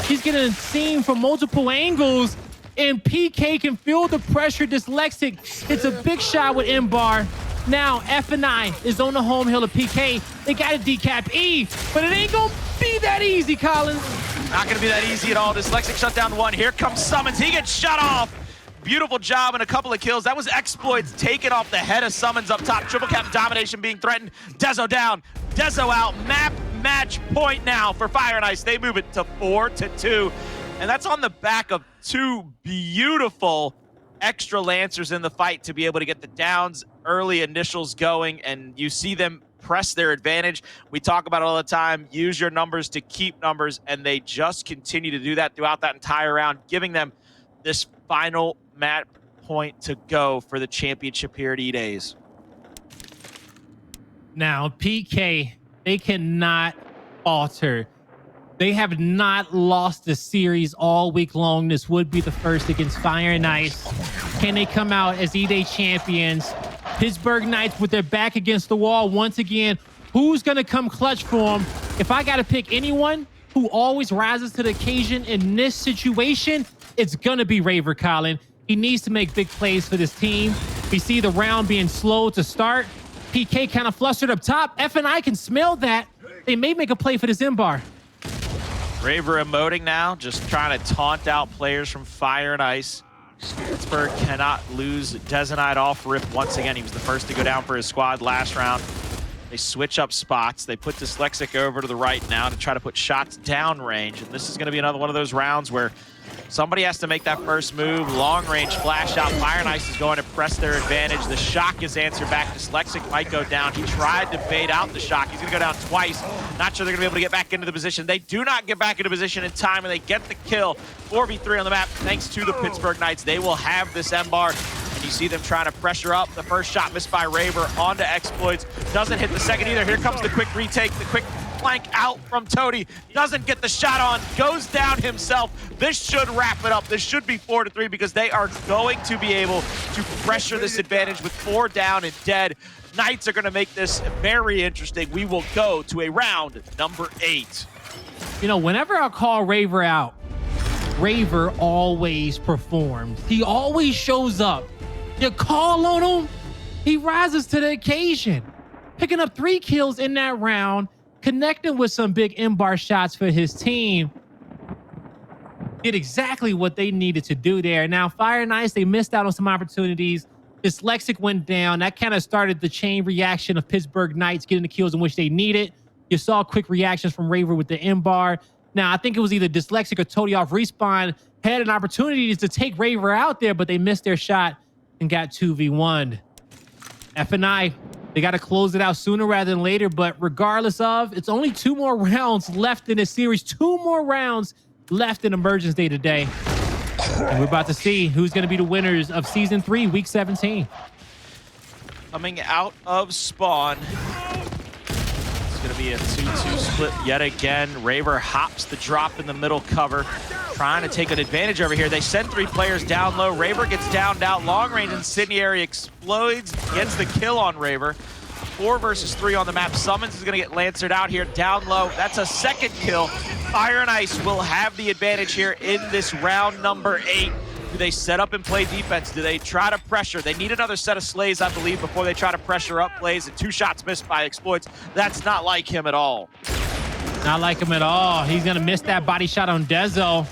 He's getting seen from multiple angles, and PK can feel the pressure. Dyslexic, it's a big shot with M-bar. Now, F&I is on the home hill of PK. They got to decap E, but it ain't going to be that easy, Collins. Not going to be that easy at all. Dyslexic shut down 1. Here comes Sumuns. He gets shut off. Beautiful job and a couple of kills. That was Xploidz taking off the head of Sumuns up top. Triple cap domination being threatened. Dezo down. Dezo out. Map match point now for Fire and Ice. They move it to 4-2. And that's on the back of 2 beautiful extra Lancers in the fight to be able to get the downs, early initials going, and you see them press their advantage. We talk about it all the time. Use your numbers to keep numbers, and they just continue to do that throughout that entire round, giving them this final map point to go for the championship here at E-Days. Now, PK, they cannot falter. They have not lost the series all week long. This would be the first against Fire and Ice. Can they come out as E-Day champions? Pittsburgh Knights with their back against the wall once again. Who's going to come clutch for them? If I got to pick anyone who always rises to the occasion in this situation, it's going to be Raver, Colin. He needs to make big plays for this team. We see the round being slow to start. PK kind of flustered up top. F&I can smell that. They may make a play for this M-bar. Raver emoting now, just trying to taunt out players from Fire and Ice. Pittsburgh cannot lose Dezonide off rip once again. He was the first to go down for his squad last round. They switch up spots. They put Dyslexic over to the right now to try to put shots down range. And this is going to be another one of those rounds where somebody has to make that first move. Long range flash out. Fire and Ice is going to press their advantage. The shock is answered back. Dyslexic might go down. He tried to bait out the shock. He's going to go down twice. Not sure they're going to be able to get back into the position. They do not get back into position in time, and they get the kill. 4v3 on the map thanks to the Pittsburgh Knights. They will have this M-bar. You see them trying to pressure up. The first shot missed by Raver onto Xploidz. Doesn't hit the second either. Here comes the quick retake, the quick flank out from Toti. Doesn't get the shot on, goes down himself. This should wrap it up. This should be 4-3 because they are going to be able to pressure this advantage with 4 down and dead. Knights are going to make this very interesting. We will go to a round number 8. You know, whenever I call Raver out, Raver always performs. He always shows up. You call on him, he rises to the occasion. Picking up 3 kills in that round, connecting with some big M-bar shots for his team. Did exactly what they needed to do there. Now, Fire and Ice, they missed out on some opportunities. Dyslexic went down. That kind of started the chain reaction of Pittsburgh Knights getting the kills in which they needed. You saw quick reactions from Raver with the M-bar. Now, I think it was either Dyslexic or Toti off respawn had an opportunity to take Raver out there, but they missed their shot and got 2v1'd. F&I, they got to close it out sooner rather than later, but regardless of, it's only 2 more rounds left in this series. 2 more rounds left in Emergence Day today. And we're about to see who's going to be the winners of Season 3, Week 17. Coming out of spawn. It's going to be a 2-2 split yet again. Raver hops the drop in the middle cover, trying to take an advantage over here. They send 3 players down low. Raver gets downed out. Long range incendiary Xploidz gets the kill on Raver. 4 versus 3 on the map. Sumuns is going to get lancered out here down low. That's a second kill. Fire and Ice will have the advantage here in this round number 8. Do they set up and play defense? Do they try to pressure? They need another set of slays, I believe, before they try to pressure up plays. And 2 shots missed by Xploidz. That's not like him at all. Not like him at all. He's going to miss that body shot on Dezo.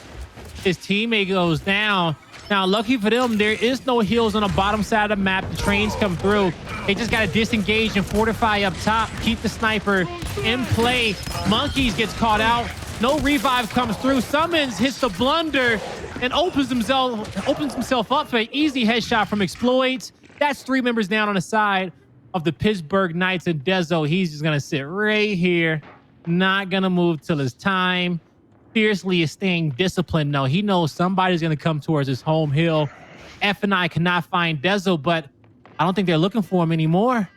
His teammate goes down. Now, lucky for them, there is no heals on the bottom side of the map. The trains come through. They just got to disengage and fortify up top. Keep the sniper in play. Monkyz gets caught out. No revive comes through. Sumuns hits the blunder and opens himself up for an easy headshot from Xploidz. That's 3 members down on the side of the Pittsburgh Knights, and Dezo, he's just going to sit right here. Not going to move till his time. Fearzly is staying disciplined. No, he knows somebody's going to come towards his home hill. F&I cannot find Dezo, but I don't think they're looking for him anymore.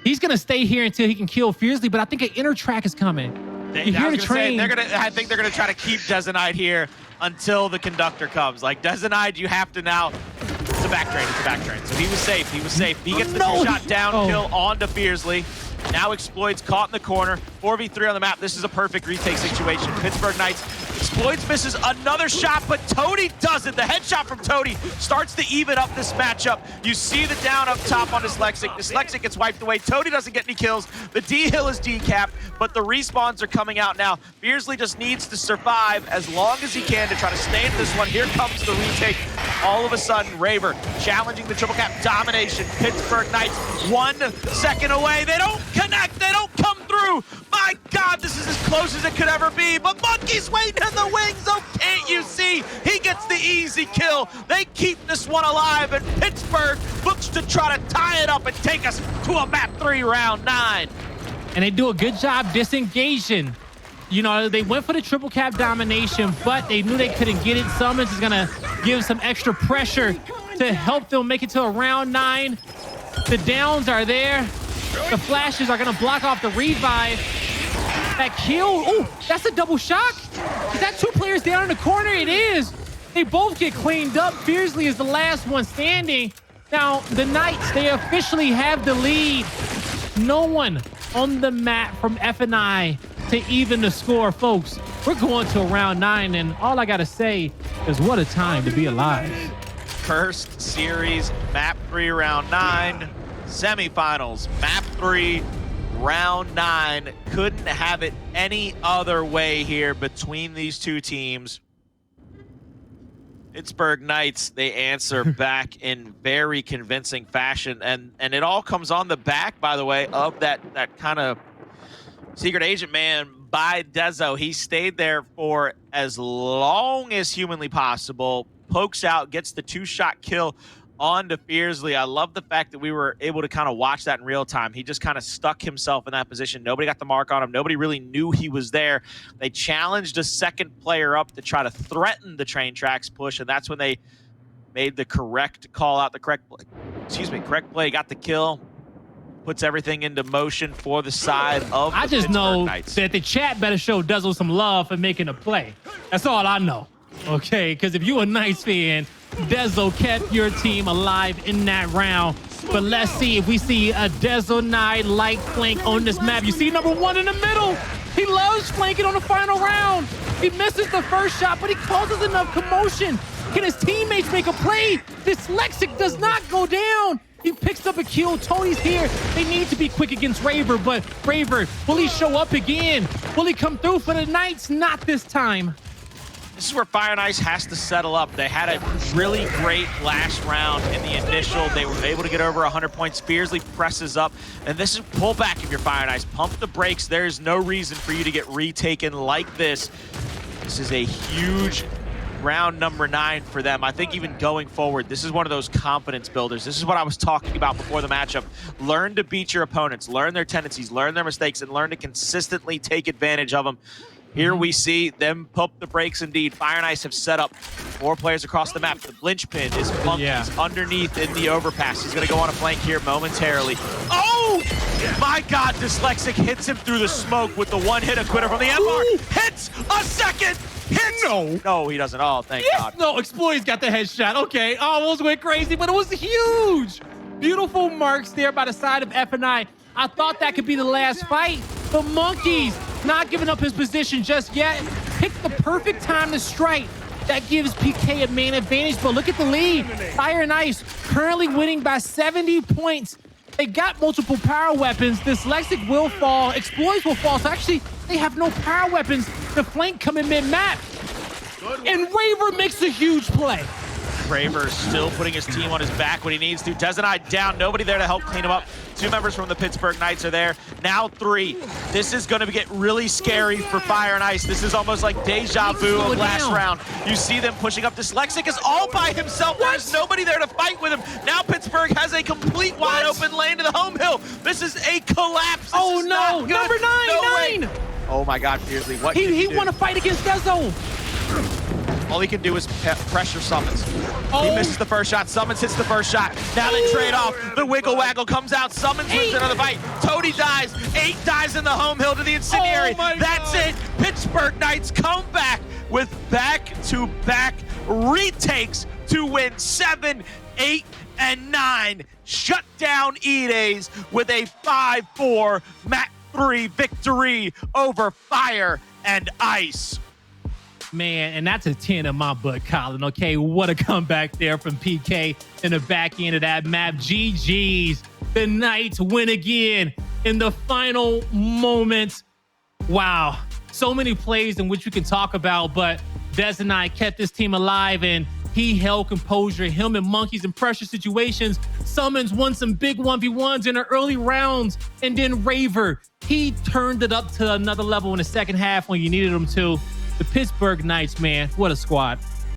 He's going to stay here until he can kill Fearzly, but I think an inner track is coming. You hear the train. I think they're going to try to keep Dezonide here until the conductor comes. Like, Dezonide, you have to now... It's a back train. It's a back train. So he was safe. He was safe. He gets the 2-shot down kill onto Fearzly. Now Xploidz caught in the corner. 4v3 on the map. This is a perfect retake situation. Pittsburgh Knights. Xploidz misses another shot, but Toti does it. The headshot from Toti starts to even up this matchup. You see the down up top on Dyslexic. Dyslexic gets wiped away. Toti doesn't get any kills. The D-hill is decapped, but the respawns are coming out now. Fearzly just needs to survive as long as he can to try to stay in this one. Here comes the retake. All of a sudden, Raver challenging the triple cap domination. Pittsburgh Knights 1 second away. They don't connect. They don't come through. My God, this is as close as it could ever be. But Monkyz waiting in the wings. Oh, can't you see? He gets the easy kill. They keep this one alive, and Pittsburgh looks to try to tie it up and take us to a map 3 round 9. And they do a good job disengaging. You know, they went for the triple cap domination, but they knew they couldn't get it. Sumuns is going to give some extra pressure to help them make it to a round 9. The downs are there. The flashes are going to block off the revive. That kill. Oh, that's a double shock. Is that 2 players down in the corner? It is. They both get cleaned up. Fearzly is the last one standing. Now, the Knights, they officially have the lead. No one on the map from F&I to even the score, folks. We're going to a round 9, and all I got to say Because what a time to be alive. First series, map 3, round 9. Semifinals, map 3, round 9. Couldn't have it any other way here between these two teams. Pittsburgh Knights, they answer back in very convincing fashion. And it all comes on the back, by the way, of that kind of secret agent man by Dezo. He stayed there for as long as humanly possible, pokes out, gets the 2-shot kill onto Fearzly. I love the fact that we were able to kind of watch that in real time. He just kind of stuck himself in that position. Nobody got the mark on him. Nobody really knew he was there. They challenged a second player up to try to threaten the train tracks push, and that's when they made the correct call out, the correct play. Correct play, got the kill. Puts everything into motion for the side of I the just Pittsburgh know Knights. that the chat better show Dezo some love for making a play. That's all I know. Okay, because if you're a Knights fan, Dezo kept your team alive in that round. But let's see if we see a Dezonide light flank on this map. You see number 1 in the middle. He loves flanking on the final round. He misses the first shot, but he causes enough commotion. Can his teammates make a play? Dyslexic does not go down. He picks up a kill. Toti's here. They need to be quick against Raver, but Raver, will he show up again? Will he come through for the Knights? Not this time. This is where Fire and Ice has to settle up. They had a really great last round in the initial. They were able to get over 100 points. Fearzly presses up, and this is pull back if you're Fire and Ice. Pump the brakes. There's no reason for you to get retaken like this. This is a huge round number 9 for them. I think even going forward, this is one of those confidence builders. This is what I was talking about before the matchup. Learn to beat your opponents, learn their tendencies, learn their mistakes, and learn to consistently take advantage of them. Here we see them pump the brakes indeed. Fire and Ice have set up 4 players across the map. The linchpin is Monkyz underneath in the overpass. He's gonna go on a flank here momentarily. Oh! My God, Dyslexic hits him through the smoke with the one-hit quitter from the MR. Hits a second! Hits! No, he doesn't. Oh, thank God. No, Xploidz got the headshot. Okay, almost went crazy, but it was huge. Beautiful marks there by the side of F&I. I thought that could be the last fight, but Monkyz not giving up his position just yet. Picked the perfect time to strike. That gives PK a man advantage, but look at the lead. Fire and Ice currently winning by 70 points. They got multiple power weapons. Dyslexic will fall. Xploidz will fall. So actually, they have no power weapons. The flank coming mid-map. And Raver makes a huge play. Raver still putting his team on his back when he needs to. Dezonide down, nobody there to help clean him up. 2 members from the Pittsburgh Knights are there. Now 3. This is gonna get really scary for Fire and Ice. This is almost like deja vu of last round. You see them pushing up. Dyslexic is all by himself. There's nobody there to fight with him. Now Pittsburgh has a complete wide open lane to the home hill. This is a collapse. Oh no, number 9. Oh my God, Fearzly, what He won a fight against Dezo. All he can do is pressure Sumuns. Oh. He misses the first shot. Sumuns hits the first shot. Now they trade off. The wiggle waggle comes out. Sumuns wins another fight. Toti dies. 8 dies in the home hill to the incendiary. Oh That's it. Pittsburgh Knights come back with back-to-back retakes to win 7, 8, and 9. Shut down E-Days with a 5-4 map 3 victory over Fire and Ice. Man, and that's a 10 in my book, Colin. Okay, what a comeback there from PK in the back end of that map. GG's. The Knights win again in the final moments. Wow. So many plays in which we can talk about, but Dezonide kept this team alive and he held composure. Him and Monkyz in pressure situations. Sumuns won some big 1v1s in the early rounds. And then Raver, he turned it up to another level in the second half when you needed him to. The Pittsburgh Knights, man, what a squad.